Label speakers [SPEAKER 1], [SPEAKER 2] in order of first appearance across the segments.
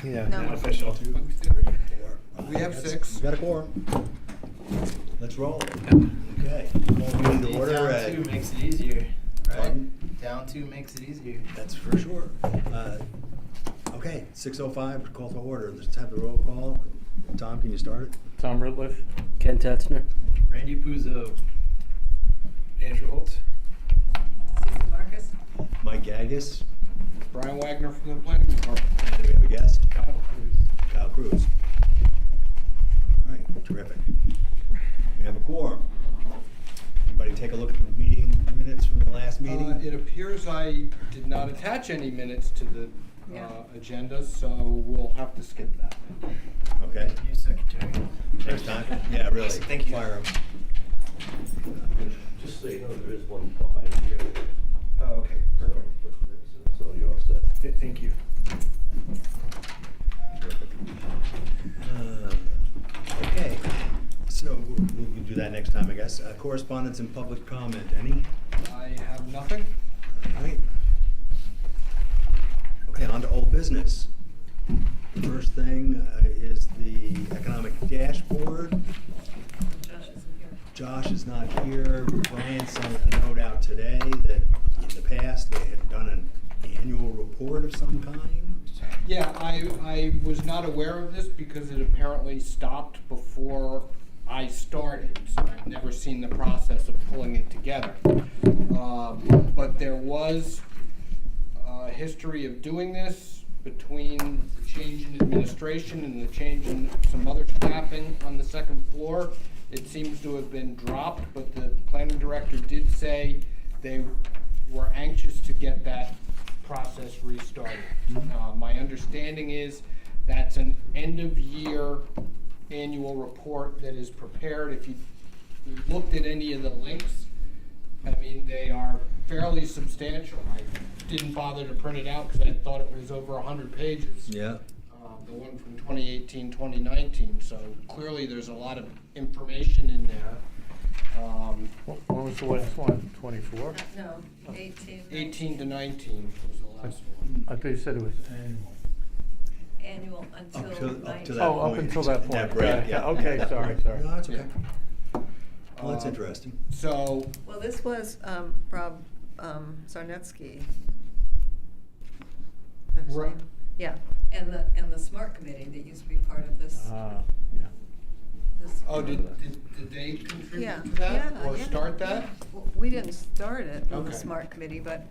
[SPEAKER 1] Yeah,
[SPEAKER 2] No.
[SPEAKER 1] not official.
[SPEAKER 3] 2, 3, 4.
[SPEAKER 4] We have 6.
[SPEAKER 3] We got a quorum. Let's roll.
[SPEAKER 1] Yep.
[SPEAKER 3] Okay. Call meeting to order
[SPEAKER 5] Down
[SPEAKER 3] at-
[SPEAKER 5] 2 makes it easier, right?
[SPEAKER 3] Pardon?
[SPEAKER 5] Down 2 makes it easier.
[SPEAKER 3] That's for sure. Okay, 6:05, call to order. Let's have the roll call. Tom, can you start it?
[SPEAKER 1] Tom Ritliff.
[SPEAKER 6] Ken Tetzner.
[SPEAKER 5] Randy Puzo.
[SPEAKER 1] Andrew Holt.
[SPEAKER 2] Susan Marcus?
[SPEAKER 3] Mike Gaggis.
[SPEAKER 4] Brian Wagner from the planning department.
[SPEAKER 3] And we have a guest,
[SPEAKER 1] Kyle Cruz.
[SPEAKER 3] Kyle Cruz. All right, terrific. We have a quorum. Everybody take a look at the meeting minutes from the last meeting?
[SPEAKER 4] It appears I did not attach any minutes to the
[SPEAKER 2] Yeah.
[SPEAKER 4] agenda, so we'll have to skip that.
[SPEAKER 3] Okay,
[SPEAKER 5] You secretary.
[SPEAKER 3] next time? Yeah, really.
[SPEAKER 5] Thank you.
[SPEAKER 3] Fire 'em.
[SPEAKER 7] Just so you know, there is one behind here.
[SPEAKER 4] Oh, okay, perfect.
[SPEAKER 7] So you're all set.
[SPEAKER 1] Thank you.
[SPEAKER 3] Okay, so we'll do that next time, I guess. Correspondence and public comment, any?
[SPEAKER 4] I have nothing.
[SPEAKER 3] All right. Okay, on to old business. First thing is the economic dashboard.
[SPEAKER 2] Josh isn't here.
[SPEAKER 3] Josh is not here. Brian sent a note out today that in the past they had done an annual report of some kind.
[SPEAKER 4] Yeah, I was not aware of this because it apparently stopped before I started, so I've never seen the process of pulling it together. But there was a history of doing this between the change in administration and the change in some other staffing on the second floor. It seems to have been dropped, but the planning director did say they were anxious to get that process restarted. My understanding is that's an end-of-year annual report that is prepared. If you looked at any of the links, I mean, they are fairly substantial. I didn't bother to print it out because I thought it was over 100 pages.
[SPEAKER 3] Yeah.
[SPEAKER 4] The one from 2018, 2019, so clearly there's a lot of information in there.
[SPEAKER 1] When was the last one? 24?
[SPEAKER 2] No, 18.
[SPEAKER 4] 18 to 19 was the last one.
[SPEAKER 1] I thought you said it was annual.
[SPEAKER 2] Annual until
[SPEAKER 3] Up
[SPEAKER 2] 19.
[SPEAKER 3] to that
[SPEAKER 1] Oh, up
[SPEAKER 3] point.
[SPEAKER 1] until that point.
[SPEAKER 3] That break, yeah.
[SPEAKER 1] Okay, sorry.
[SPEAKER 3] No, that's okay.
[SPEAKER 4] Yeah.
[SPEAKER 3] Well, that's interesting.
[SPEAKER 4] So,
[SPEAKER 8] Well, this was Rob Zarnetsky. That's his
[SPEAKER 4] Right.
[SPEAKER 8] name? Yeah.
[SPEAKER 2] And the SMART committee that used to be part of this.
[SPEAKER 1] Ah, yeah.
[SPEAKER 2] this
[SPEAKER 4] oh, did they contribute
[SPEAKER 8] Yeah,
[SPEAKER 4] to that
[SPEAKER 8] yeah,
[SPEAKER 4] or
[SPEAKER 8] yeah.
[SPEAKER 4] start that?
[SPEAKER 8] Well, we didn't start it on the
[SPEAKER 4] Okay.
[SPEAKER 8] SMART committee, but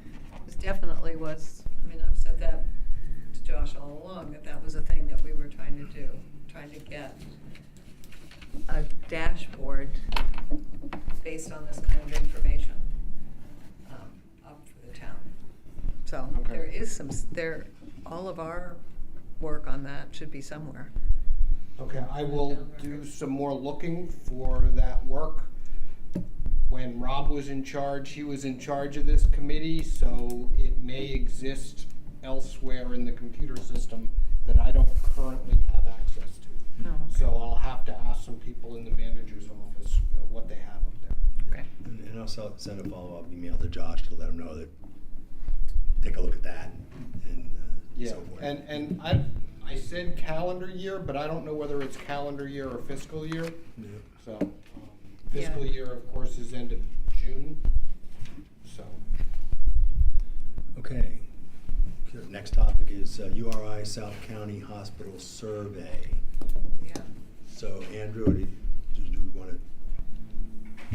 [SPEAKER 8] it definitely was,
[SPEAKER 2] I mean, I've said that to Josh all along, that was a thing that we were trying to do, trying to get
[SPEAKER 8] a dashboard.
[SPEAKER 2] based on this kind of information up for the town.
[SPEAKER 8] So
[SPEAKER 4] Okay.
[SPEAKER 8] there is all of our work on that should be somewhere.
[SPEAKER 4] Okay, I will do some more looking for that work. When Rob was in charge, he was in charge of this committee, so it may exist elsewhere in the computer system that I don't currently have access to.
[SPEAKER 8] Oh, okay.
[SPEAKER 4] So I'll have to ask some people in the manager's office, what they have up there.
[SPEAKER 8] Okay.
[SPEAKER 3] And I'll send a follow-up email to Josh to let him know that, take a look at that and
[SPEAKER 4] Yeah,
[SPEAKER 3] so forth.
[SPEAKER 4] and I said calendar year, but I don't know whether it's calendar year or fiscal year.
[SPEAKER 3] Yeah.
[SPEAKER 4] So, fiscal
[SPEAKER 8] Yeah.
[SPEAKER 4] year, of course, is end of June, so.
[SPEAKER 3] Okay. Next topic is URI South County Hospital Survey.
[SPEAKER 2] Yeah.
[SPEAKER 3] So Andrew, do you want to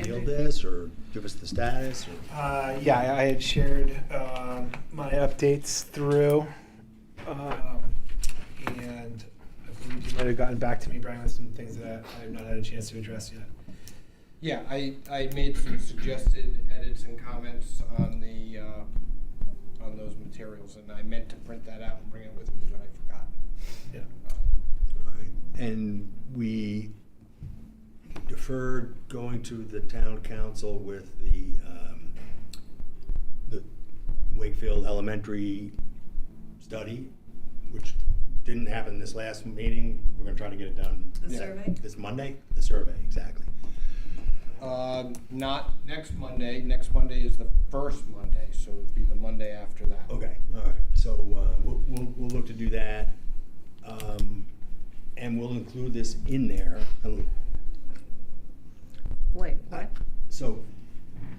[SPEAKER 3] field
[SPEAKER 8] Andrew?
[SPEAKER 3] this or give us the status? Or?
[SPEAKER 1] Yeah, I had shared my updates through, and I believe you might have gotten back to me, Brian, with some things that I have not had a chance to address yet.
[SPEAKER 4] Yeah, I made some suggested edits and comments on the, on those materials, and I meant to print that out and bring it with me, but I forgot.
[SPEAKER 1] Yeah.
[SPEAKER 3] All right. And we deferred going to the town council with the Wakefield Elementary study, which didn't happen this last meeting. We're gonna try to get it done.
[SPEAKER 2] The survey?
[SPEAKER 3] This Monday? The survey, exactly.
[SPEAKER 4] Not next Monday. Next Monday is the first Monday, so it'd be the Monday after that.
[SPEAKER 3] Okay, all right. So we'll look to do that. And we'll include this in there.
[SPEAKER 8] Wait, what?
[SPEAKER 3] So,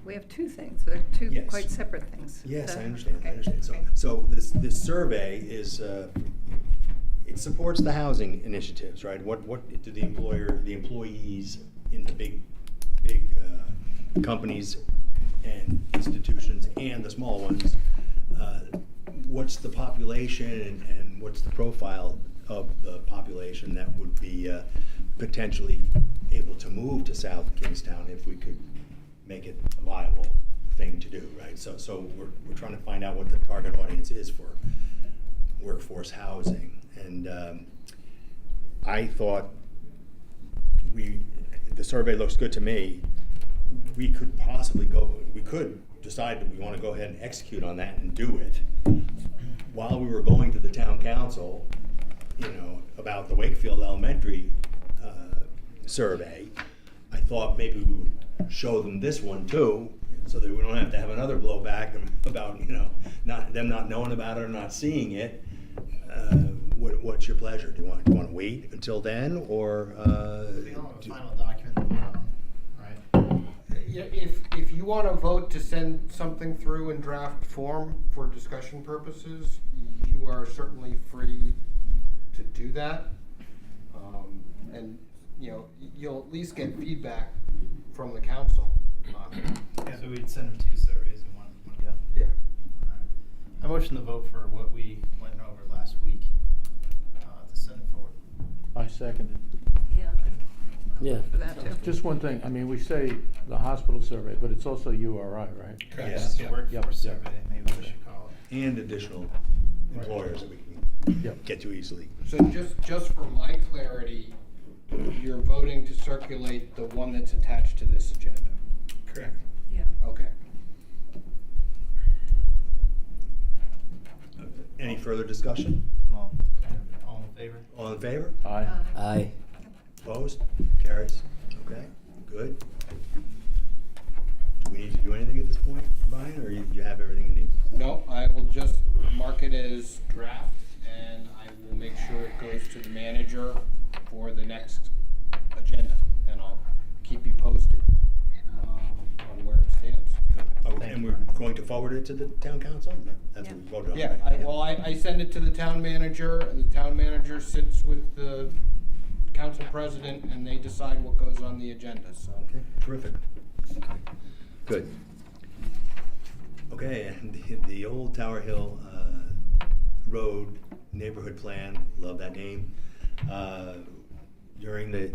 [SPEAKER 8] We have two things, they're two
[SPEAKER 3] Yes.
[SPEAKER 8] quite separate things.
[SPEAKER 3] yes,
[SPEAKER 8] So-
[SPEAKER 3] I understand, I
[SPEAKER 8] okay,
[SPEAKER 3] understand. So,
[SPEAKER 8] okay.
[SPEAKER 3] so this survey is, it supports the housing initiatives, right? What do the employees in the big companies and institutions and the small ones, what's the population and what's the profile of the population that would be potentially able to move to South Kingstown if we could make it a viable thing to do, right? So we're trying to find out what the target audience is for workforce housing. And I thought the survey looks good to me. We could decide that we want to go ahead and execute on that and do it. While we were going to the town council, about the Wakefield Elementary survey, I thought maybe we would show them this one too, so that we don't have to have another blowback about, them not knowing about it or not seeing it. What's your pleasure? Do you want to wait until then, or?
[SPEAKER 5] We don't have a final document to vote on, right?
[SPEAKER 4] Yeah, if you want to vote to send something through in draft form for discussion purposes, you are certainly free to do that. And, you'll at least get feedback from the council on it.
[SPEAKER 5] Yeah. So we'd send them 2 surveys in one go.
[SPEAKER 4] Yeah.
[SPEAKER 5] Alright. I motion to vote for what we went over last week, to send it forward.
[SPEAKER 6] I second it.
[SPEAKER 8] Yeah.
[SPEAKER 7] Yeah.
[SPEAKER 8] For that too.
[SPEAKER 6] Just one thing, I mean, we say the hospital survey, but it's also URI, right?
[SPEAKER 5] Correct.
[SPEAKER 3] Yeah.
[SPEAKER 5] It's a
[SPEAKER 3] Yeah.
[SPEAKER 5] workforce
[SPEAKER 6] Yep.
[SPEAKER 5] survey, maybe we should call it.
[SPEAKER 3] And additional employers that we can
[SPEAKER 6] Yep.
[SPEAKER 3] get to easily.
[SPEAKER 4] So just for my clarity, you're voting to circulate the one that's attached to this agenda?
[SPEAKER 5] Correct.
[SPEAKER 8] Yeah.
[SPEAKER 4] Okay.
[SPEAKER 3] Any further discussion?
[SPEAKER 5] All in favor?
[SPEAKER 3] All in favor?
[SPEAKER 6] Aye.
[SPEAKER 7] Aye.
[SPEAKER 3] Opposed? Carries. Okay, good. Do we need to do anything at this point, Brian, or you have everything you need?
[SPEAKER 4] No, I will just mark it as draft, and I will make sure it goes to the manager for the next agenda, and I'll keep you posted on where it stands.
[SPEAKER 3] Oh, and we're going to forward it to the town council? That's what we voted on,
[SPEAKER 4] Yeah,
[SPEAKER 3] right?
[SPEAKER 4] I send it to the town manager, and the town manager sits with the council president, and they decide what goes on the agenda, so.
[SPEAKER 3] Okay, terrific. Good. Okay, and the old Tower Hill Road Neighborhood Plan, love that name. During the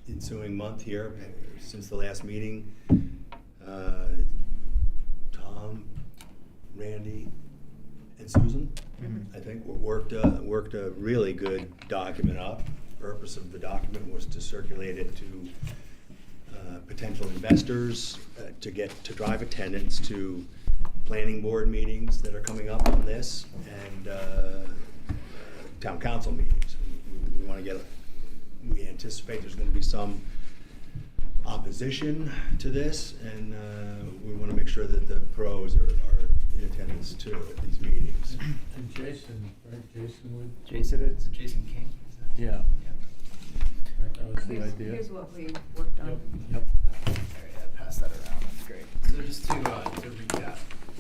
[SPEAKER 3] ensuing month here, since the last meeting, Tom, Randy, and Susan, I think, worked a really good document up. The purpose of the document was to circulate it to potential investors, to drive attendance to planning board meetings that are coming up on this, and town council meetings. We anticipate there's gonna be some opposition to this, and we wanna make sure that the pros are in attendance too at these meetings.
[SPEAKER 6] And Jason, right, Jason would?
[SPEAKER 5] Jason King? Is that?
[SPEAKER 6] Yeah, right, that was the idea.
[SPEAKER 8] Here's what we worked on.
[SPEAKER 6] Yep.
[SPEAKER 5] Alright, yeah, pass that around, that's great. So just to recap,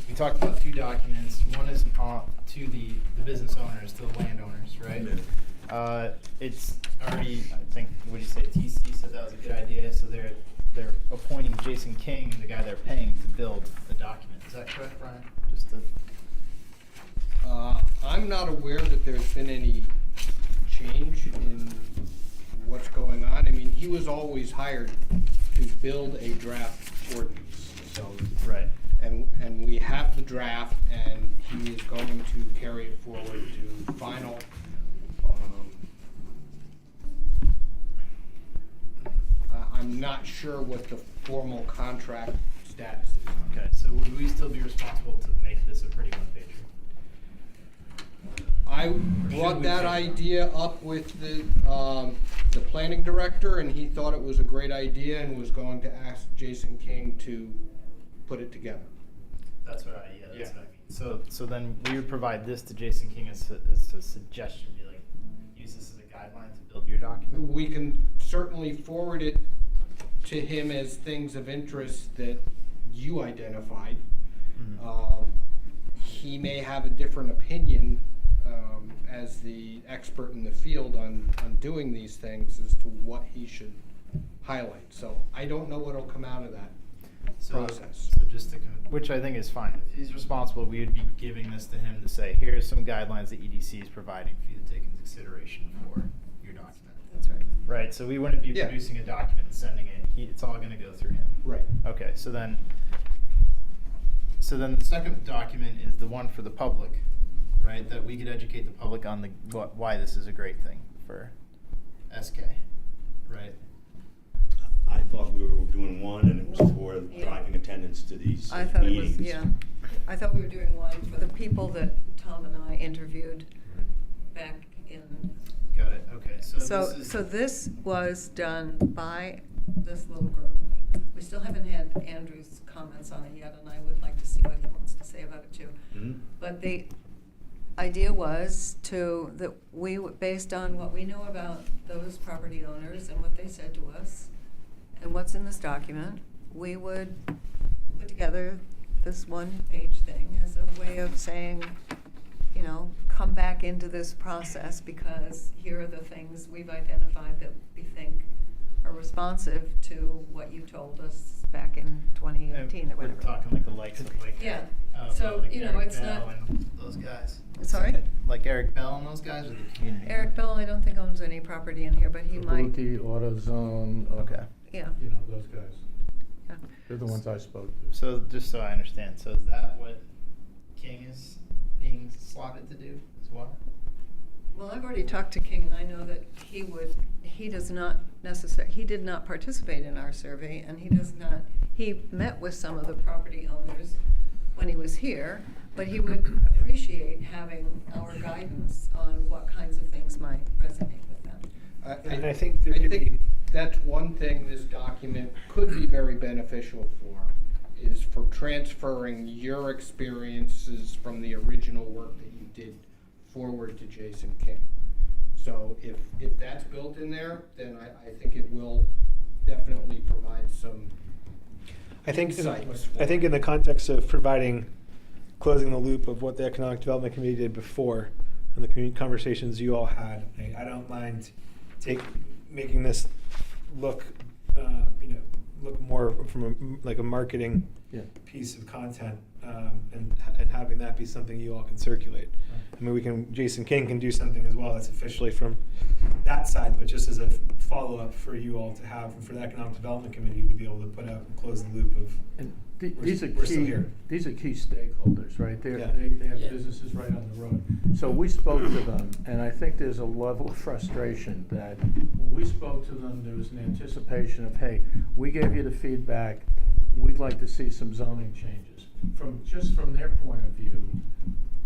[SPEAKER 5] we talked about 2 documents. One is to the business owners, to the landowners, right? It's already, I think, what do you say, TC said that was a good idea, so they're appointing Jason King, the guy they're paying, to build the document. Is that correct, Brian? Just to,
[SPEAKER 4] I'm not aware that there's been any change in what's going on. I mean, he was always hired to build a draft ordinance, so.
[SPEAKER 5] right.
[SPEAKER 4] And we have the draft, and he is going to carry it forward to final. I'm not sure what the formal contract status is.
[SPEAKER 5] Okay, so would we still be responsible to make this a pretty one-pager?
[SPEAKER 4] I
[SPEAKER 5] should
[SPEAKER 4] brought
[SPEAKER 5] we
[SPEAKER 4] that
[SPEAKER 5] take-
[SPEAKER 4] idea up with the planning director, and he thought it was a great idea and was going to ask Jason King to put it together.
[SPEAKER 5] That's what I, that's
[SPEAKER 4] Yeah.
[SPEAKER 5] what I mean. So then we would provide this to Jason King as a suggestion, be like, you use this as a guideline to build your document?
[SPEAKER 4] We can certainly forward it to him as things of interest that you identified. He may have a different opinion as the expert in the field on doing these things as to what he should highlight. So I don't know what'll come out of that process.
[SPEAKER 5] So just to, which I think is fine. If he's responsible, we would be giving this to him to say, here's some guidelines that EDC is providing for you to take into consideration for your document.
[SPEAKER 8] That's right.
[SPEAKER 5] Right, so we wouldn't be
[SPEAKER 4] Yeah.
[SPEAKER 5] producing a document and sending it. It's all going to go through him.
[SPEAKER 4] Right.
[SPEAKER 5] Okay, so then the second document is the one for the public, right? That we could educate the public on why this is a great thing for SK, right?
[SPEAKER 3] I thought we were doing one, and it was for driving attendance to these
[SPEAKER 8] I thought it was,
[SPEAKER 3] meetings.
[SPEAKER 8] yeah. I thought we were doing one for the people that Tom and I interviewed back in.
[SPEAKER 5] Got it. Okay, so
[SPEAKER 8] So,
[SPEAKER 5] this is,
[SPEAKER 8] so this was done by this little group. We still haven't had Andrew's comments on it yet, and I would like to see what he wants to say about it too.
[SPEAKER 3] Mhm.
[SPEAKER 8] But the idea was that we, based on what we know about those property owners and what they said to us, and what's in this document, we would put together this one-page thing as a way of saying, you know, come back into this process because here are the things we've identified that we think are responsive to what you told us back in 2018 or
[SPEAKER 5] we're
[SPEAKER 8] whatever.
[SPEAKER 5] talking like the likes of like
[SPEAKER 8] Yeah. So,
[SPEAKER 5] like
[SPEAKER 8] you know,
[SPEAKER 5] Eric
[SPEAKER 8] it's
[SPEAKER 5] Bell
[SPEAKER 8] not-
[SPEAKER 5] and those guys.
[SPEAKER 8] Sorry?
[SPEAKER 5] Like Eric Bell and those guys, or the community?
[SPEAKER 8] Eric Bell, I don't think owns any property in here, but he might,
[SPEAKER 6] Kabuki, AutoZone.
[SPEAKER 5] Okay.
[SPEAKER 8] yeah.
[SPEAKER 6] You know, those guys.
[SPEAKER 8] Yeah.
[SPEAKER 6] They're the ones I spoke to.
[SPEAKER 5] So just so I understand, so is that what King is being slotted to do as well?
[SPEAKER 8] Well, I've already talked to King, and I know that he did not participate in our survey, and he met with some of the property owners when he was here, but he would appreciate having our guidance on what kinds of things might resonate with them.
[SPEAKER 1] And I think there could be-
[SPEAKER 4] That's one thing this document could be very beneficial for, is for transferring your experiences from the original work that you did forward to Jason King. So if that's built in there, then I think it will definitely provide some insights for
[SPEAKER 1] I think in the context of closing the loop of what the Economic Development Committee did before and the community conversations you all had, I don't mind making this look, look more from like a marketing
[SPEAKER 6] Yeah.
[SPEAKER 1] piece of content, and having that be something you all can circulate. I mean, Jason King can do something as well that's officially from that side, but just as a follow-up for you all to have, and for the Economic Development Committee to be able to put out and close the loop of.
[SPEAKER 6] And
[SPEAKER 1] We're
[SPEAKER 6] these are
[SPEAKER 1] still
[SPEAKER 6] key,
[SPEAKER 1] here.
[SPEAKER 6] these are key stakeholders, right? They
[SPEAKER 1] Yeah.
[SPEAKER 6] have
[SPEAKER 7] Yeah.
[SPEAKER 6] businesses right on the road. So we spoke to them, and I think there's a level of frustration that when we spoke to them, there was an anticipation of, hey, we gave you the feedback, we'd like to see some zoning changes. From their point of view,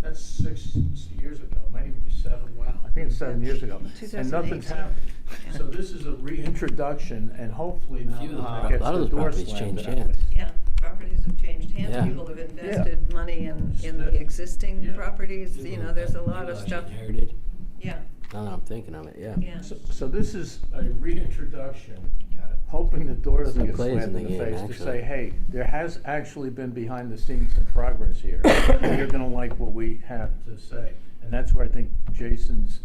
[SPEAKER 6] that's 6 years ago, might even be 7.
[SPEAKER 4] Wow.
[SPEAKER 6] I think it's 7 years ago. And
[SPEAKER 8] 2008.
[SPEAKER 6] nothing's happened.
[SPEAKER 8] Yeah.
[SPEAKER 6] So this is a reintroduction, and hopefully now
[SPEAKER 7] Few of
[SPEAKER 6] that
[SPEAKER 7] those
[SPEAKER 6] gets
[SPEAKER 7] a lot of
[SPEAKER 6] the
[SPEAKER 7] those
[SPEAKER 6] door
[SPEAKER 7] properties
[SPEAKER 6] slammed
[SPEAKER 7] changed
[SPEAKER 6] back.
[SPEAKER 7] hands.
[SPEAKER 8] Yeah, properties have changed hands,
[SPEAKER 7] Yeah.
[SPEAKER 8] people have invested money in the existing
[SPEAKER 6] Yeah.
[SPEAKER 8] properties, you know, there's a lot of stuff.
[SPEAKER 7] Inherited,
[SPEAKER 8] Yeah,
[SPEAKER 7] now that I'm thinking of it, yeah.
[SPEAKER 8] yeah.
[SPEAKER 6] So this is a reintroduction,
[SPEAKER 5] Got it.
[SPEAKER 6] hoping the door doesn't
[SPEAKER 7] Some
[SPEAKER 6] get
[SPEAKER 7] plays
[SPEAKER 6] slammed
[SPEAKER 7] in
[SPEAKER 6] in
[SPEAKER 7] the
[SPEAKER 6] the
[SPEAKER 7] game,
[SPEAKER 6] face to
[SPEAKER 7] actually.
[SPEAKER 6] say, hey, there has actually been behind the scenes some progress here. And you're gonna like what we have to say. And that's where I think Jason's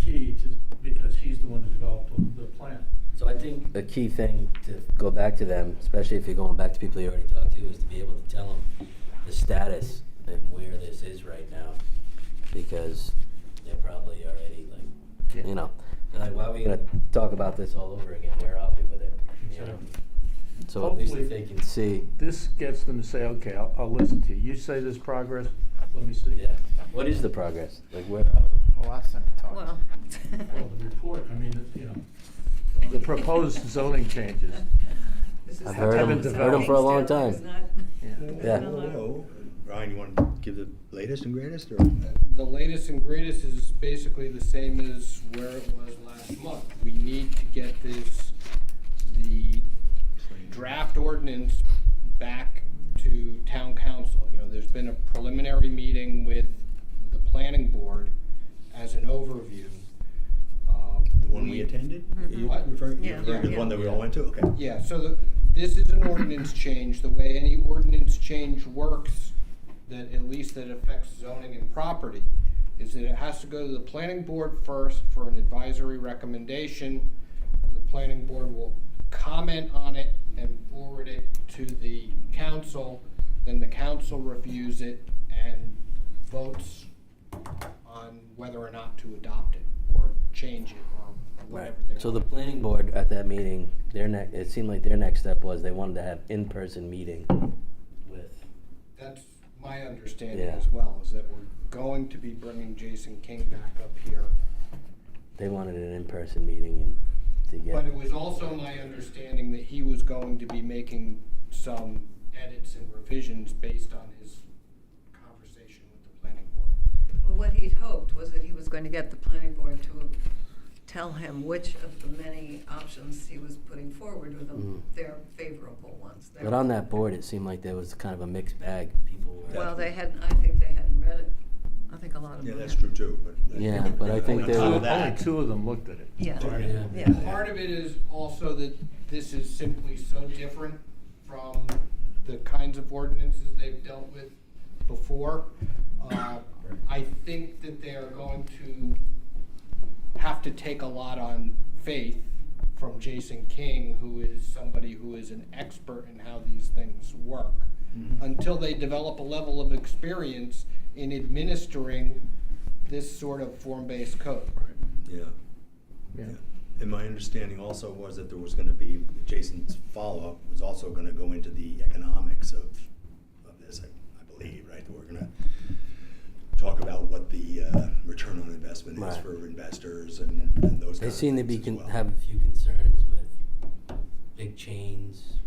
[SPEAKER 6] key to, because he's the one who developed the plan.
[SPEAKER 7] So I think a key thing to go back to them, especially if you're going back to people you already talked to, is to be able to tell them the status and where this is right now. Because they're probably already like,
[SPEAKER 6] Yeah.
[SPEAKER 7] you know, they're like, why are we gonna talk about this all over again? Where are we with it? You know?
[SPEAKER 6] Exactly.
[SPEAKER 7] So at least if
[SPEAKER 6] Hopefully-
[SPEAKER 7] they can see,
[SPEAKER 6] This gets them to say, okay, I'll listen to you. You say there's progress, let me see.
[SPEAKER 7] yeah, what is the progress? Like where are we?
[SPEAKER 5] Well, last time we talked.
[SPEAKER 8] Well.
[SPEAKER 6] Well, the report, I mean, you know, the proposed zoning changes.
[SPEAKER 8] This is
[SPEAKER 7] I've
[SPEAKER 8] the
[SPEAKER 7] heard
[SPEAKER 6] them-
[SPEAKER 8] zoning
[SPEAKER 6] heard them
[SPEAKER 7] for a long
[SPEAKER 8] stuff,
[SPEAKER 7] time.
[SPEAKER 8] it's not-
[SPEAKER 7] Yeah.
[SPEAKER 3] Whoa. Ryan, you want to give the latest and greatest, or?
[SPEAKER 4] The latest and greatest is basically the same as where it was last month. We need to get the draft ordinance back to town council. You know, there's been a preliminary meeting with the planning board as an overview.
[SPEAKER 3] attended? You
[SPEAKER 4] What?
[SPEAKER 3] referring,
[SPEAKER 8] Yeah.
[SPEAKER 3] you're the
[SPEAKER 8] Yeah.
[SPEAKER 3] one that we all went to? Okay.
[SPEAKER 4] Yeah, so this is an ordinance change. The way any ordinance change works, that at least that affects zoning and property, is that it has to go to the planning board first for an advisory recommendation. The planning board will comment on it and forward it to the council. Then the council reviews it and votes on whether or not to adopt it or change it or whatever they
[SPEAKER 7] So the
[SPEAKER 4] want.
[SPEAKER 7] planning board at that meeting, it seemed like their next step was they wanted to have in-person meeting with,
[SPEAKER 4] That's my understanding
[SPEAKER 7] Yeah.
[SPEAKER 4] as well, is that we're going to be bringing Jason King back up here.
[SPEAKER 7] they wanted an in-person meeting and to get.
[SPEAKER 4] But it was also my understanding that he was going to be making some edits and revisions based on his conversation with the planning board.
[SPEAKER 8] Well, what he'd hoped was that he was going to get the planning board to tell him which of the many options he was putting forward were their favorable ones.
[SPEAKER 7] But on that board, it seemed like there was kind of a mixed bag. People were.
[SPEAKER 8] Well, I think they hadn't read it. I think a lot of them.
[SPEAKER 3] Yeah, that's
[SPEAKER 8] hadn't.
[SPEAKER 3] true too, but.
[SPEAKER 7] Yeah, but I think
[SPEAKER 3] on
[SPEAKER 7] they
[SPEAKER 3] top
[SPEAKER 7] were-
[SPEAKER 3] of that-
[SPEAKER 6] Only two of them looked at it.
[SPEAKER 8] Yeah,
[SPEAKER 7] Yeah.
[SPEAKER 8] yeah.
[SPEAKER 4] Part of it is also that this is simply so different from the kinds of ordinances they've dealt with before. I think that they are going to have to take a lot on faith from Jason King, who is somebody who is an expert in how these things work, until they develop a level of experience in administering this sort of form-based code.
[SPEAKER 3] Yeah.
[SPEAKER 6] Yeah.
[SPEAKER 3] And my understanding also was that there was gonna be, Jason's follow-up was also gonna go into the economics of this, I believe, right? That we're gonna talk about what the return on investment is
[SPEAKER 7] Right.
[SPEAKER 3] for investors and those
[SPEAKER 7] They
[SPEAKER 3] kind of
[SPEAKER 7] seem to be
[SPEAKER 3] things as well.
[SPEAKER 7] have a few concerns with big chains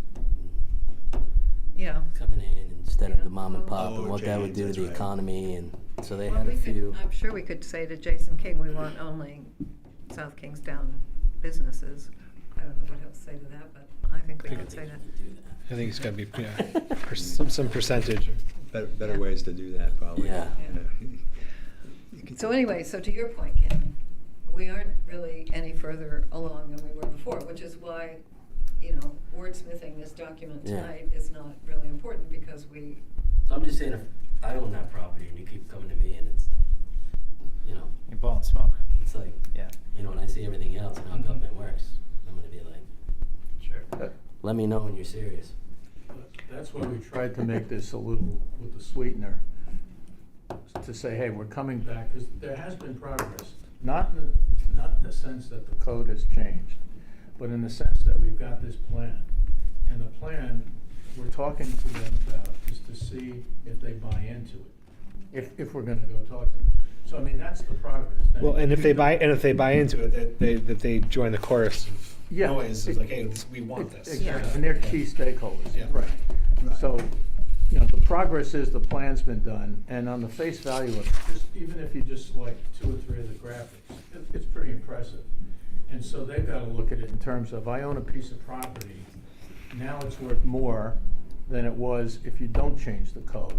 [SPEAKER 8] Yeah.
[SPEAKER 7] coming in instead of the mom and
[SPEAKER 8] Yeah.
[SPEAKER 7] pop,
[SPEAKER 3] Oh,
[SPEAKER 7] and what that would
[SPEAKER 3] chains,
[SPEAKER 7] do to
[SPEAKER 3] that's
[SPEAKER 7] the
[SPEAKER 3] right.
[SPEAKER 7] economy, and so they
[SPEAKER 8] Well,
[SPEAKER 7] had a
[SPEAKER 8] we could-
[SPEAKER 7] few.
[SPEAKER 8] I'm sure we could say to Jason King, we want only South Kingstown businesses. I don't know what he'll say to that, but I think we
[SPEAKER 7] I don't
[SPEAKER 8] could say
[SPEAKER 7] think
[SPEAKER 8] that.
[SPEAKER 7] we could do that.
[SPEAKER 1] I think it's gotta be, some percentage.
[SPEAKER 3] Better
[SPEAKER 8] Yeah.
[SPEAKER 3] ways to do that, probably.
[SPEAKER 7] Yeah.
[SPEAKER 3] You can-
[SPEAKER 8] So anyway, so to your point, Ken, we aren't really any further along than we were before, which is why, wordsmithing this document
[SPEAKER 7] Yeah.
[SPEAKER 8] tonight is not really important, because we,
[SPEAKER 7] So I'm just saying, if I own that property and you keep coming to me and it's,
[SPEAKER 5] You're blowing smoke.
[SPEAKER 7] it's like,
[SPEAKER 5] Yeah.
[SPEAKER 7] when I see everything else and how government works, I'm gonna be like,
[SPEAKER 5] Sure.
[SPEAKER 7] let me know when you're serious.
[SPEAKER 6] That's why we tried to make this a little with the sweetener, to say, hey, we're coming back, because there has been progress. Not in the sense that the code has changed, but in the sense that we've got this plan. And the plan, we're talking to them about is to see if they buy into it, if we're gonna go talk to them. So, I mean, that's the progress.
[SPEAKER 1] Well, and if they buy into it, that they join the chorus of
[SPEAKER 6] Yeah.
[SPEAKER 1] noise, it's like, hey, we want this.
[SPEAKER 6] Exactly, and they're key stakeholders.
[SPEAKER 1] Yeah.
[SPEAKER 6] Right. So, the progress is the plan's been done, and on the face value of it, even if you just select 2 or 3 of the graphics, it's pretty impressive. And so they've got to look at it in terms of, I own a piece of property, now it's worth more than it was if you don't change the code.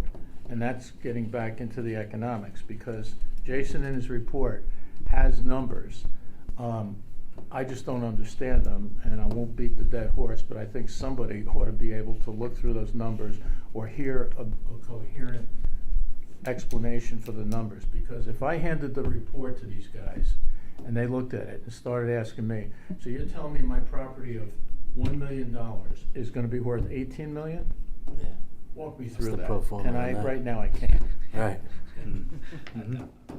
[SPEAKER 6] And that's getting back into the economics, because Jason in his report has numbers. I just don't understand them, and I won't beat the dead horse, but I think somebody ought to be able to look through those numbers or hear a coherent explanation for the numbers. Because if I handed the report to these guys and they looked at it and started asking me, so you're telling me my property of $1 million is gonna be worth 18 million?
[SPEAKER 7] Yeah.
[SPEAKER 6] Walk me
[SPEAKER 7] What's
[SPEAKER 6] through
[SPEAKER 7] the
[SPEAKER 6] that.
[SPEAKER 7] pro forma
[SPEAKER 6] And
[SPEAKER 7] on
[SPEAKER 6] I,
[SPEAKER 7] that?
[SPEAKER 6] right now, I can't.
[SPEAKER 7] Right.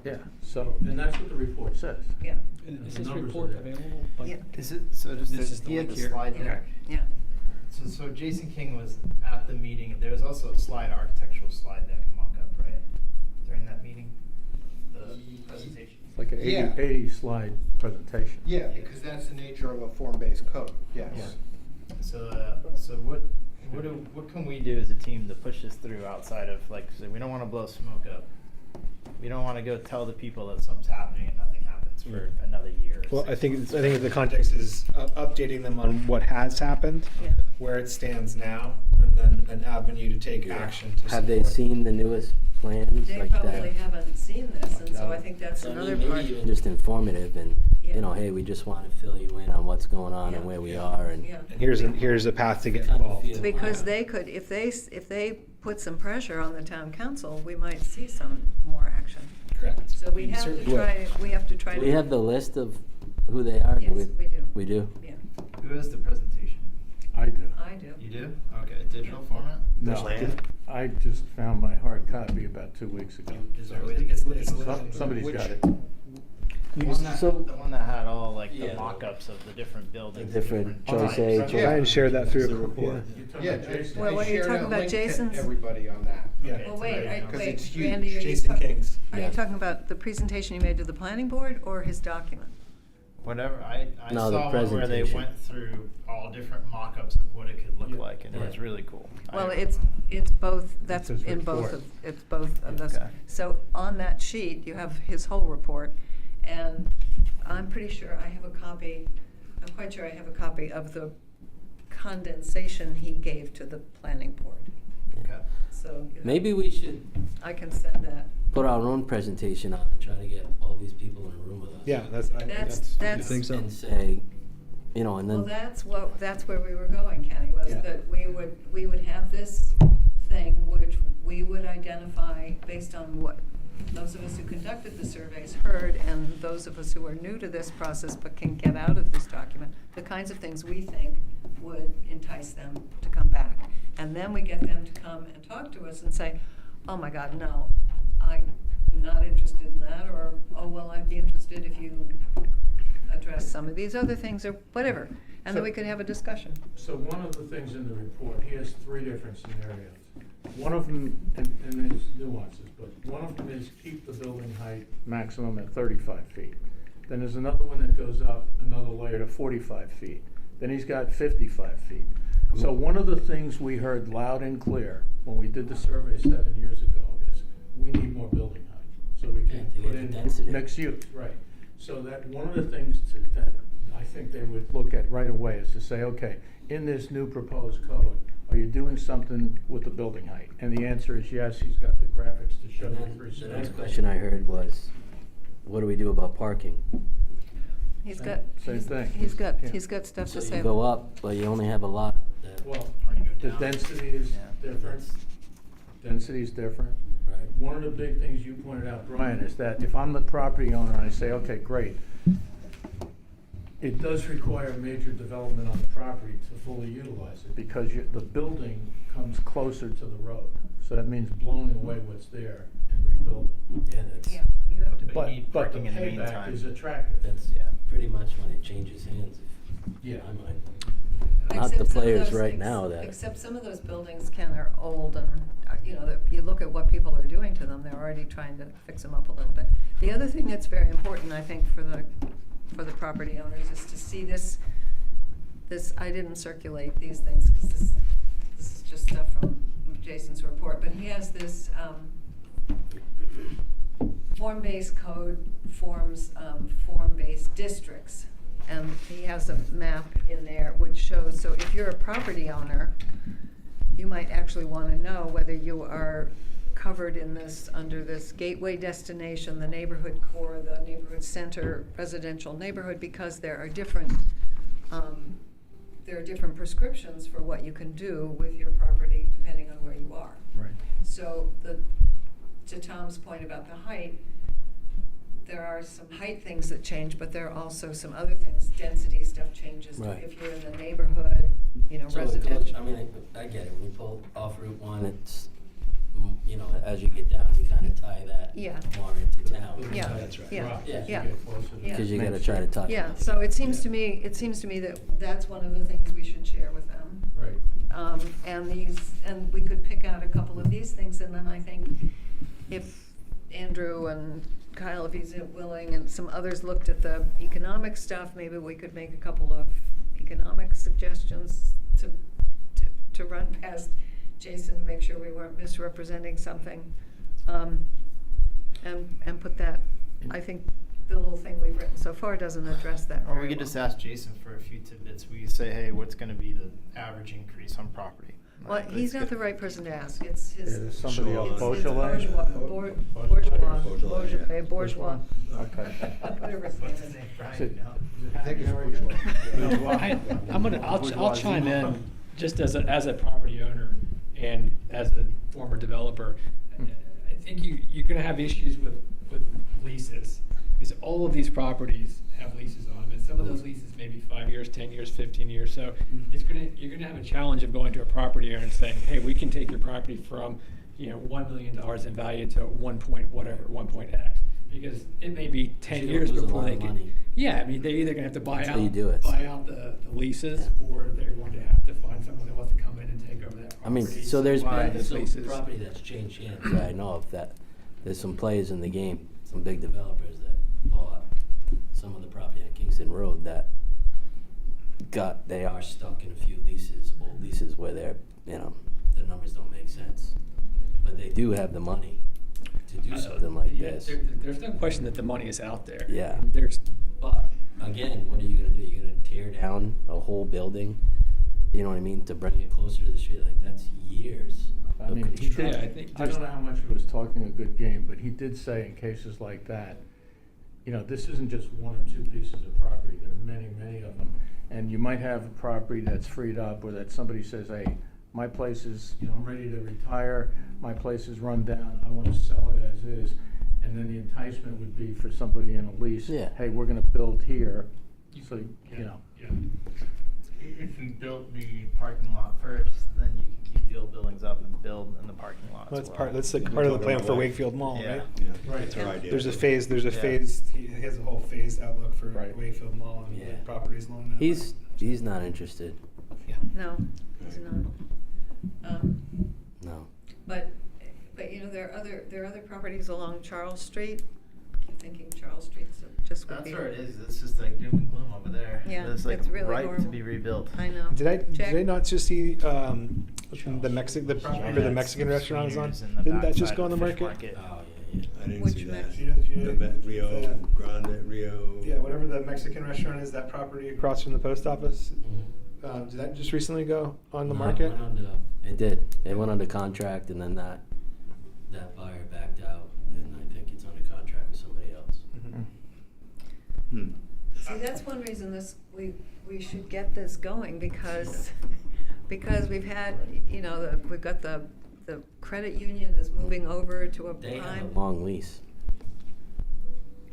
[SPEAKER 6] Yeah, so, and that's what the report says.
[SPEAKER 8] yeah,
[SPEAKER 6] Is this report
[SPEAKER 5] available?
[SPEAKER 8] yeah,
[SPEAKER 5] Is it, so just,
[SPEAKER 3] This is the
[SPEAKER 5] he had
[SPEAKER 3] link
[SPEAKER 5] the
[SPEAKER 3] here.
[SPEAKER 5] slide
[SPEAKER 8] yeah,
[SPEAKER 5] deck.
[SPEAKER 8] yeah.
[SPEAKER 5] So Jason King was at the meeting. There was also a architectural slide deck mock-up, right? During that meeting, the presentation.
[SPEAKER 6] It's like an 80,
[SPEAKER 4] Yeah.
[SPEAKER 6] 80 slide presentation.
[SPEAKER 4] Yeah, because that's the nature of a form-based code, yes.
[SPEAKER 6] Yeah.
[SPEAKER 5] So what can we do as a team to push this through outside of, like, so we don't want to blow smoke up. We don't want to go tell the people that something's happening and nothing happens for another year. or
[SPEAKER 1] Well,
[SPEAKER 5] 6
[SPEAKER 1] I think
[SPEAKER 5] months.
[SPEAKER 1] the context is updating them on what has happened,
[SPEAKER 8] Yeah.
[SPEAKER 1] where it stands now, and then an avenue to take action to
[SPEAKER 7] Have they
[SPEAKER 1] support.
[SPEAKER 7] seen the newest plans
[SPEAKER 8] They
[SPEAKER 7] like
[SPEAKER 8] probably
[SPEAKER 7] that?
[SPEAKER 8] haven't seen this, and so I think that's
[SPEAKER 7] So, I mean,
[SPEAKER 8] another
[SPEAKER 7] maybe
[SPEAKER 8] part.
[SPEAKER 7] even just informative and
[SPEAKER 8] Yeah. Yeah.
[SPEAKER 7] you know, hey, we just want to fill you in on what's going on and
[SPEAKER 8] Yeah.
[SPEAKER 7] where we are, and
[SPEAKER 8] Yeah.
[SPEAKER 1] And here's a path to get
[SPEAKER 7] Kind of
[SPEAKER 1] involved.
[SPEAKER 7] feel-
[SPEAKER 8] Because
[SPEAKER 7] Yeah.
[SPEAKER 8] they could, if they put some pressure on the town council, we might see some more action.
[SPEAKER 1] Correct.
[SPEAKER 8] So we have to
[SPEAKER 1] certainly would.
[SPEAKER 8] try, we have to try
[SPEAKER 7] do
[SPEAKER 8] to.
[SPEAKER 7] we have the list of who they are?
[SPEAKER 8] Yes, we do.
[SPEAKER 7] We do?
[SPEAKER 8] Yeah,
[SPEAKER 5] Who has the presentation?
[SPEAKER 6] I do.
[SPEAKER 8] I do.
[SPEAKER 5] You do? Okay, digital format?
[SPEAKER 6] No,
[SPEAKER 3] Plan?
[SPEAKER 6] I just found my hard copy about 2 weeks ago.
[SPEAKER 5] Is there a way to get digital?
[SPEAKER 6] Somebody's
[SPEAKER 5] Which-
[SPEAKER 6] got it.
[SPEAKER 5] The one that,
[SPEAKER 7] So-
[SPEAKER 5] the one that had all like
[SPEAKER 7] Yeah.
[SPEAKER 5] the mock-ups of the different buildings.
[SPEAKER 7] The different
[SPEAKER 5] and
[SPEAKER 7] choice
[SPEAKER 5] types.
[SPEAKER 7] A, choice-
[SPEAKER 1] Ryan shared that through.
[SPEAKER 3] It's the report.
[SPEAKER 6] You're talking
[SPEAKER 4] Yeah,
[SPEAKER 6] about Jason?
[SPEAKER 8] Well, what are you
[SPEAKER 4] shared
[SPEAKER 8] talking
[SPEAKER 4] a
[SPEAKER 8] about,
[SPEAKER 4] link to
[SPEAKER 8] Jason's?
[SPEAKER 4] everybody on that.
[SPEAKER 6] Yeah.
[SPEAKER 5] Okay,
[SPEAKER 8] Well,
[SPEAKER 5] so
[SPEAKER 8] wait,
[SPEAKER 5] there you go.
[SPEAKER 4] 'Cause
[SPEAKER 8] wait,
[SPEAKER 4] it's huge.
[SPEAKER 8] Randy, are you
[SPEAKER 1] Jason
[SPEAKER 8] talking,
[SPEAKER 1] King's.
[SPEAKER 8] are you talking about the presentation you made to the planning board or his document?
[SPEAKER 5] Whatever, I
[SPEAKER 7] No, the
[SPEAKER 5] saw one where they
[SPEAKER 7] presentation.
[SPEAKER 5] went through all different mock-ups of what it could look
[SPEAKER 6] Yeah.
[SPEAKER 5] like, and it was
[SPEAKER 7] Yeah.
[SPEAKER 5] really cool.
[SPEAKER 8] Well,
[SPEAKER 5] I-
[SPEAKER 8] it's both, that's
[SPEAKER 6] It's his
[SPEAKER 8] in both
[SPEAKER 6] report.
[SPEAKER 8] of, it's both of those.
[SPEAKER 5] Okay.
[SPEAKER 8] So on that sheet, you have his whole report, and I'm pretty sure I have a copy, I'm quite sure I have a copy of the condensation he gave to the planning board.
[SPEAKER 5] Okay.
[SPEAKER 8] So. you know,
[SPEAKER 7] Maybe we should
[SPEAKER 8] I can send that.
[SPEAKER 7] put our own presentation on and try to get all these people in a room with us.
[SPEAKER 1] Yeah,
[SPEAKER 8] That's-
[SPEAKER 3] I think so.
[SPEAKER 7] And say, you know, and
[SPEAKER 8] Well,
[SPEAKER 7] then,
[SPEAKER 8] that's where we were going, Kenny, was
[SPEAKER 1] Yeah.
[SPEAKER 8] that we would have this thing which we would identify based on what those of us who conducted the surveys heard, and those of us who are new to this process but can get out of this document, the kinds of things we think would entice them to come back. And then we get them to come and talk to us and say, oh my God, no, I'm not interested in that, or, oh, well, I'd be interested if you address some of these other things, or whatever. And then we could have a discussion.
[SPEAKER 6] So one of the things in the report, he has 3 different scenarios. One of them, and there's nuances, but one of them is keep the building height maximum at 35 feet. Then there's another one that goes up another layer to 45 feet. Then he's got 55 feet. So one of the things we heard loud and clear when we did the survey 7 years ago is we need more building height. So we can
[SPEAKER 7] Yeah, to
[SPEAKER 6] put
[SPEAKER 7] get
[SPEAKER 6] in
[SPEAKER 7] the density.
[SPEAKER 6] mixed use, right. So that one of the things that I think they would look at right away is to say, okay, in this new proposed code, are you doing something with the building height? And the answer is yes, he's got the graphics to show
[SPEAKER 7] and
[SPEAKER 6] the
[SPEAKER 7] then
[SPEAKER 6] three
[SPEAKER 7] the
[SPEAKER 6] scenarios.
[SPEAKER 7] next question I heard was, what do we do about parking?
[SPEAKER 8] He's
[SPEAKER 6] Same-
[SPEAKER 8] got,
[SPEAKER 6] same
[SPEAKER 8] he's-
[SPEAKER 6] thing.
[SPEAKER 8] he's
[SPEAKER 6] Yeah.
[SPEAKER 8] got stuff
[SPEAKER 7] So
[SPEAKER 8] to
[SPEAKER 7] you
[SPEAKER 8] say.
[SPEAKER 7] go up, but you only have a lot that.
[SPEAKER 6] Well,
[SPEAKER 5] Or you go
[SPEAKER 6] the
[SPEAKER 5] down.
[SPEAKER 6] density is
[SPEAKER 5] Yeah.
[SPEAKER 6] different. Density is different.
[SPEAKER 7] Right.
[SPEAKER 6] One of the big things you pointed out, Brian, is that if I'm the property owner and I say, okay, great, it does require major development on the property to fully utilize it, because the building comes closer to the road. So that means blowing away what's there and rebuilding.
[SPEAKER 7] Yeah, that's,
[SPEAKER 8] Yeah, you have to.
[SPEAKER 5] But you need
[SPEAKER 6] But the
[SPEAKER 5] parking in the
[SPEAKER 6] payback
[SPEAKER 5] meantime.
[SPEAKER 6] is attractive.
[SPEAKER 7] that's
[SPEAKER 5] Yeah.
[SPEAKER 7] pretty much when it changes hands,
[SPEAKER 6] Yeah.
[SPEAKER 7] in my mind.
[SPEAKER 8] Except
[SPEAKER 7] Not the
[SPEAKER 8] some of
[SPEAKER 7] players
[SPEAKER 8] those
[SPEAKER 7] right
[SPEAKER 8] things-
[SPEAKER 7] now that.
[SPEAKER 8] Except some of those buildings, Ken, are old and, you know, that you look at what people are doing to them, they're already trying to fix them up a little bit. The other thing that's very important, I think, for the property owners is to see this, I didn't circulate these things, because this is just stuff from Jason's report, but he has this, form-based code forms, form-based districts. And he has a map in there which shows, so if you're a property owner, you might actually want to know whether you are covered in this, under this gateway destination, the neighborhood core, the neighborhood center, residential neighborhood, because there are different prescriptions for what you can do with your property depending on where you are.
[SPEAKER 6] Right.
[SPEAKER 8] So to Tom's point about the height, there are some height things that change, but there are also some other things, density stuff changes.
[SPEAKER 7] Right.
[SPEAKER 8] If you're in the neighborhood, you know,
[SPEAKER 7] So it goes,
[SPEAKER 8] residential.
[SPEAKER 7] I mean, I get it, when you pull off Route 1, it's, you know, as you get down, you kind of tie that
[SPEAKER 8] Yeah.
[SPEAKER 7] more into town.
[SPEAKER 8] Yeah.
[SPEAKER 3] That's right.
[SPEAKER 8] Yeah.
[SPEAKER 6] Drops as you
[SPEAKER 8] Yeah.
[SPEAKER 6] get closer to
[SPEAKER 8] Yeah.
[SPEAKER 7] Because you
[SPEAKER 6] Main
[SPEAKER 7] gotta try to
[SPEAKER 6] Street.
[SPEAKER 7] talk.
[SPEAKER 8] Yeah, so it seems to me that that's one of the things we should share with them.
[SPEAKER 6] Right.
[SPEAKER 8] And we could pick out a couple of these things, and then I think if Andrew and Kyle, if he's willing, and some others looked at the economic stuff, maybe we could make a couple of economic suggestions to run past Jason to make sure we weren't misrepresenting something. And put that, I think the little thing we've written so far doesn't address that
[SPEAKER 5] Or we
[SPEAKER 8] very
[SPEAKER 5] could just
[SPEAKER 8] well.
[SPEAKER 5] ask Jason for a few tidbits. We could say, hey, what's gonna be the average increase on property?
[SPEAKER 8] Well, he's not the right person to ask, it's his.
[SPEAKER 6] Is it somebody else,
[SPEAKER 8] it's
[SPEAKER 6] Beaujolais?
[SPEAKER 8] Bourgeois, bourgeois.
[SPEAKER 6] Okay.
[SPEAKER 8] Whatever his name is.
[SPEAKER 6] Is it-
[SPEAKER 4] I think it's bourgeois.
[SPEAKER 9] I'll chime in, just as a property owner and as a former developer. I think you're gonna have issues with leases, because all of these properties have leases on them, and some of those leases may be 5 years, 10 years, 15 years, so you're gonna have a challenge of going to a property owner and saying, hey, we can take your property from, $1 million in value to 1.X, because it may be 10
[SPEAKER 7] You're
[SPEAKER 9] years
[SPEAKER 7] gonna lose a
[SPEAKER 9] before
[SPEAKER 7] lot
[SPEAKER 9] they
[SPEAKER 7] of
[SPEAKER 9] can.
[SPEAKER 7] money.
[SPEAKER 9] Yeah, I mean, they're either gonna have to buy
[SPEAKER 7] Until
[SPEAKER 9] out,
[SPEAKER 7] you do it.
[SPEAKER 9] the leases, or they're going to have to find someone that wants to come in and take over that property.
[SPEAKER 7] I mean, so there's
[SPEAKER 9] Why
[SPEAKER 7] been
[SPEAKER 9] the
[SPEAKER 7] some
[SPEAKER 9] leases.
[SPEAKER 7] property that's changed hands that I know of, that there's some players in the game, some big developers that bought some of the property on Kingston Road that they are stuck in a few leases, old leases where the numbers don't make sense. But they do have the money to do something like
[SPEAKER 9] Yeah,
[SPEAKER 7] this.
[SPEAKER 9] There's no question that the money is out there.
[SPEAKER 7] Yeah.
[SPEAKER 9] But
[SPEAKER 7] Again, what are you gonna do? You're gonna tear down a whole building, you know what I mean, to bring it closer to the street? Like, that's years
[SPEAKER 6] I
[SPEAKER 7] of
[SPEAKER 6] mean, he
[SPEAKER 7] construction.
[SPEAKER 6] did,
[SPEAKER 9] Yeah, I think
[SPEAKER 6] I don't know how much he was talking a good game, but he did say in cases like that, this isn't just one or two pieces of property, there are many, many of them. And you might have a property that's freed up, or that somebody says, hey, my place is, I'm ready to retire, my place is run down, I wanna sell it as is. And then the enticement would be for somebody in a lease,
[SPEAKER 7] Yeah.
[SPEAKER 6] hey, we're gonna build here, so,
[SPEAKER 9] Yeah.
[SPEAKER 5] If you build the parking lot first, then you can keep the old buildings up and build in the parking lot
[SPEAKER 1] Well,
[SPEAKER 5] as well.
[SPEAKER 1] that's like part of the plan for Wakefield Mall,
[SPEAKER 5] Yeah.
[SPEAKER 1] right?
[SPEAKER 3] Yeah,
[SPEAKER 6] Right.
[SPEAKER 3] that's our idea.
[SPEAKER 1] There's a
[SPEAKER 3] Yeah.
[SPEAKER 1] phase, he has a whole phased outlook for
[SPEAKER 6] Right.
[SPEAKER 1] Wakefield Mall and the
[SPEAKER 7] Yeah.
[SPEAKER 1] properties along that.
[SPEAKER 7] He's not interested,
[SPEAKER 8] No, he's not.
[SPEAKER 7] no.
[SPEAKER 8] But there are other properties along Charles Street. I'm thinking Charles Street's just would
[SPEAKER 5] That's
[SPEAKER 8] be.
[SPEAKER 5] where it is. It's just like doom and gloom over there.
[SPEAKER 8] Yeah,
[SPEAKER 5] It's like
[SPEAKER 8] it's really
[SPEAKER 5] ripe to
[SPEAKER 8] horrible.
[SPEAKER 5] be rebuilt.
[SPEAKER 8] I know.
[SPEAKER 1] Did
[SPEAKER 8] Jack?
[SPEAKER 1] I not just see the Mexican restaurant is on? Didn't that just go on the market?
[SPEAKER 7] Oh, yeah.
[SPEAKER 3] I didn't
[SPEAKER 8] Which
[SPEAKER 3] see that.
[SPEAKER 8] Mexican?
[SPEAKER 3] The Rio Grande, Rio.
[SPEAKER 1] Yeah, whatever the Mexican restaurant is, that property across from the post office.
[SPEAKER 7] Mhm.
[SPEAKER 1] Did that just recently go on the
[SPEAKER 7] No,
[SPEAKER 1] market?
[SPEAKER 7] It did. It went under contract, and then that buyer backed out, and I think it's under contract with somebody else.
[SPEAKER 3] Hmm.
[SPEAKER 8] See, that's one reason we should get this going, because we've had, we've got the credit union is moving over to a
[SPEAKER 7] They have
[SPEAKER 8] prime.
[SPEAKER 7] a long lease.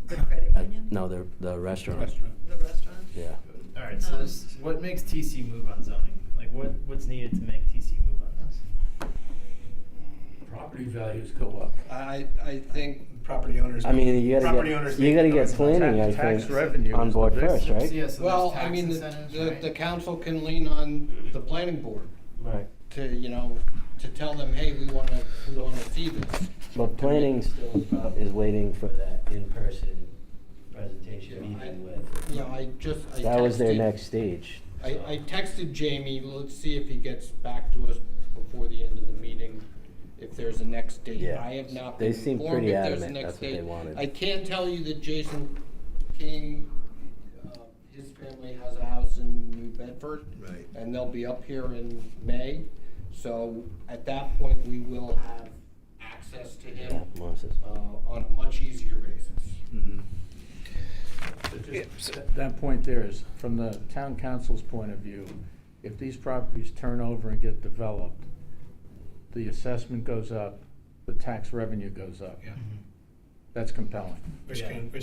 [SPEAKER 8] The credit union?
[SPEAKER 7] No, the restaurant.
[SPEAKER 8] The restaurant?
[SPEAKER 7] Yeah.
[SPEAKER 5] All right. So what makes TC move on zoning? Like what's needed to make TC move on this?
[SPEAKER 6] Property values go up.
[SPEAKER 4] I think
[SPEAKER 1] Property owners.
[SPEAKER 7] I mean, you
[SPEAKER 1] property
[SPEAKER 7] gotta
[SPEAKER 1] owners
[SPEAKER 7] get, you
[SPEAKER 1] make
[SPEAKER 7] gotta
[SPEAKER 1] noise
[SPEAKER 7] get
[SPEAKER 1] about that.
[SPEAKER 7] planning, I
[SPEAKER 6] Tax
[SPEAKER 7] think,
[SPEAKER 6] revenue
[SPEAKER 7] on
[SPEAKER 6] is
[SPEAKER 7] board
[SPEAKER 6] the big
[SPEAKER 7] first,
[SPEAKER 6] thing.
[SPEAKER 7] right?
[SPEAKER 5] Yeah, so
[SPEAKER 4] well,
[SPEAKER 5] there's
[SPEAKER 4] I
[SPEAKER 5] tax
[SPEAKER 4] mean,
[SPEAKER 5] incentives,
[SPEAKER 4] the
[SPEAKER 5] right?
[SPEAKER 4] council can lean on the planning board
[SPEAKER 7] Right.
[SPEAKER 4] to tell them, hey, we wanna see this.
[SPEAKER 7] But planning still is waiting for that in-person presentation meeting with.
[SPEAKER 4] Yeah, I
[SPEAKER 7] That was their
[SPEAKER 4] texted-
[SPEAKER 7] next stage.
[SPEAKER 4] I texted Jamie, let's see if he gets back to us before the end of the meeting, if there's a next date.
[SPEAKER 7] Yeah.
[SPEAKER 4] I have not
[SPEAKER 7] They
[SPEAKER 4] been
[SPEAKER 7] seemed
[SPEAKER 4] informed
[SPEAKER 7] pretty
[SPEAKER 4] if there's a
[SPEAKER 7] adamant
[SPEAKER 4] next
[SPEAKER 7] that's what they
[SPEAKER 4] date.
[SPEAKER 7] wanted.
[SPEAKER 4] I can tell you that Jason King, his family has a house in New Bedford.
[SPEAKER 3] Right.
[SPEAKER 4] And they'll be up here in May, so at that point, we will have access to
[SPEAKER 7] Yeah,
[SPEAKER 4] him,
[SPEAKER 7] Melissa's.
[SPEAKER 4] on a much easier basis.
[SPEAKER 3] Mhm.
[SPEAKER 6] That point there is, from the town council's point of view, if these properties turn over and get developed, the assessment goes up, the tax revenue goes up.
[SPEAKER 1] Yeah.
[SPEAKER 6] That's compelling.
[SPEAKER 1] Which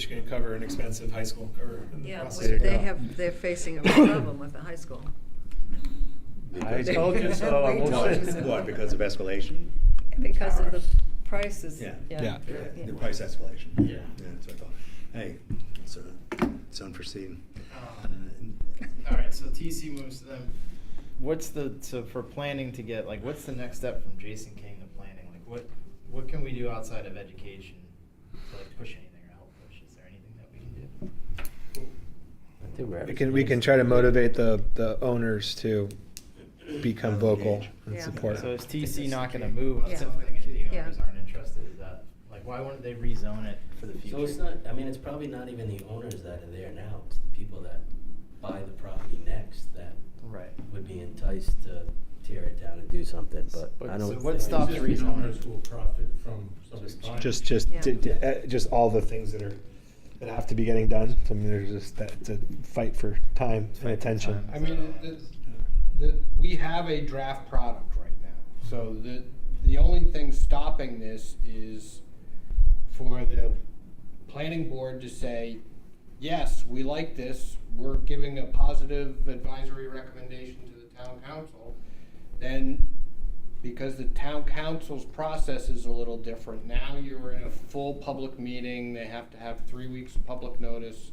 [SPEAKER 1] can cover an expensive high school or in the
[SPEAKER 8] Yeah,
[SPEAKER 1] process.
[SPEAKER 8] which they're facing a problem with the high school.
[SPEAKER 6] I told you so, I won't say.
[SPEAKER 3] What, because of escalation?
[SPEAKER 8] Because of the prices.
[SPEAKER 3] Yeah.
[SPEAKER 1] Yeah.
[SPEAKER 3] The price escalation.
[SPEAKER 5] Yeah.
[SPEAKER 3] That's what I thought. Hey, it's unforeseen.
[SPEAKER 5] All right, so TC moves to them. So for planning to get, like, what's the next step from Jason King to planning? Like, what can we do outside of education to, like, push anything or help push? Is there anything that we can do?
[SPEAKER 7] I think we're at a
[SPEAKER 1] We can
[SPEAKER 7] stage.
[SPEAKER 1] try to motivate the owners to become vocal
[SPEAKER 3] Engage.
[SPEAKER 1] and
[SPEAKER 8] Yeah.
[SPEAKER 1] support.
[SPEAKER 5] So is TC not gonna move on
[SPEAKER 8] Yeah.
[SPEAKER 5] something if the
[SPEAKER 8] Yeah.
[SPEAKER 5] owners aren't interested? Is that, like, why wouldn't they rezone it for the future?
[SPEAKER 7] So it's not, I mean, it's probably not even the owners that are there now, it's the people that buy the property next that
[SPEAKER 5] Right.
[SPEAKER 7] would be enticed to tear it down and do something, but I don't.
[SPEAKER 5] So what
[SPEAKER 7] think-
[SPEAKER 5] stops
[SPEAKER 6] Existing
[SPEAKER 5] rezoning?
[SPEAKER 6] owners will profit from somebody buying.
[SPEAKER 1] Just all the things that have to be getting done. I mean, there's just that, it's a fight for time and attention.
[SPEAKER 4] I mean, we have a draft product right now, so the only thing stopping this is for the planning board to say, yes, we like this, we're giving a positive advisory recommendation to the town council, then because the town council's process is a little different, now you're in a full public meeting, they have to have 3 weeks of public notice.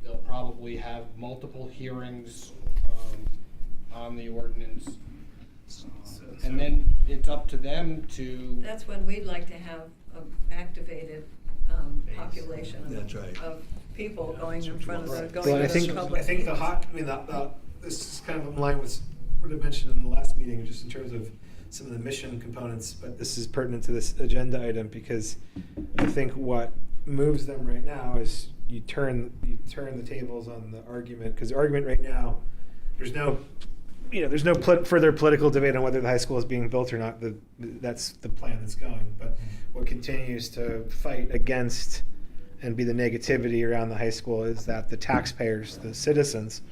[SPEAKER 4] They'll probably have multiple hearings on the ordinance. And then it's up to them to.
[SPEAKER 2] That's when we'd like to have an activated population
[SPEAKER 3] That's right.
[SPEAKER 2] of people going in front of the, going
[SPEAKER 1] Well, I
[SPEAKER 2] to the
[SPEAKER 1] think,
[SPEAKER 2] public.
[SPEAKER 1] I think this is kind of in line with what I mentioned in the last meeting, just in terms of some of the mission components, but this is pertinent to this agenda item, because I think what moves them right now is you turn the tables on the argument, because the argument right now, there's no further political debate on whether the high school is being built or not. That's the plan that's going. But what continues to fight against and be the negativity around the high school is that the taxpayers, the citizens,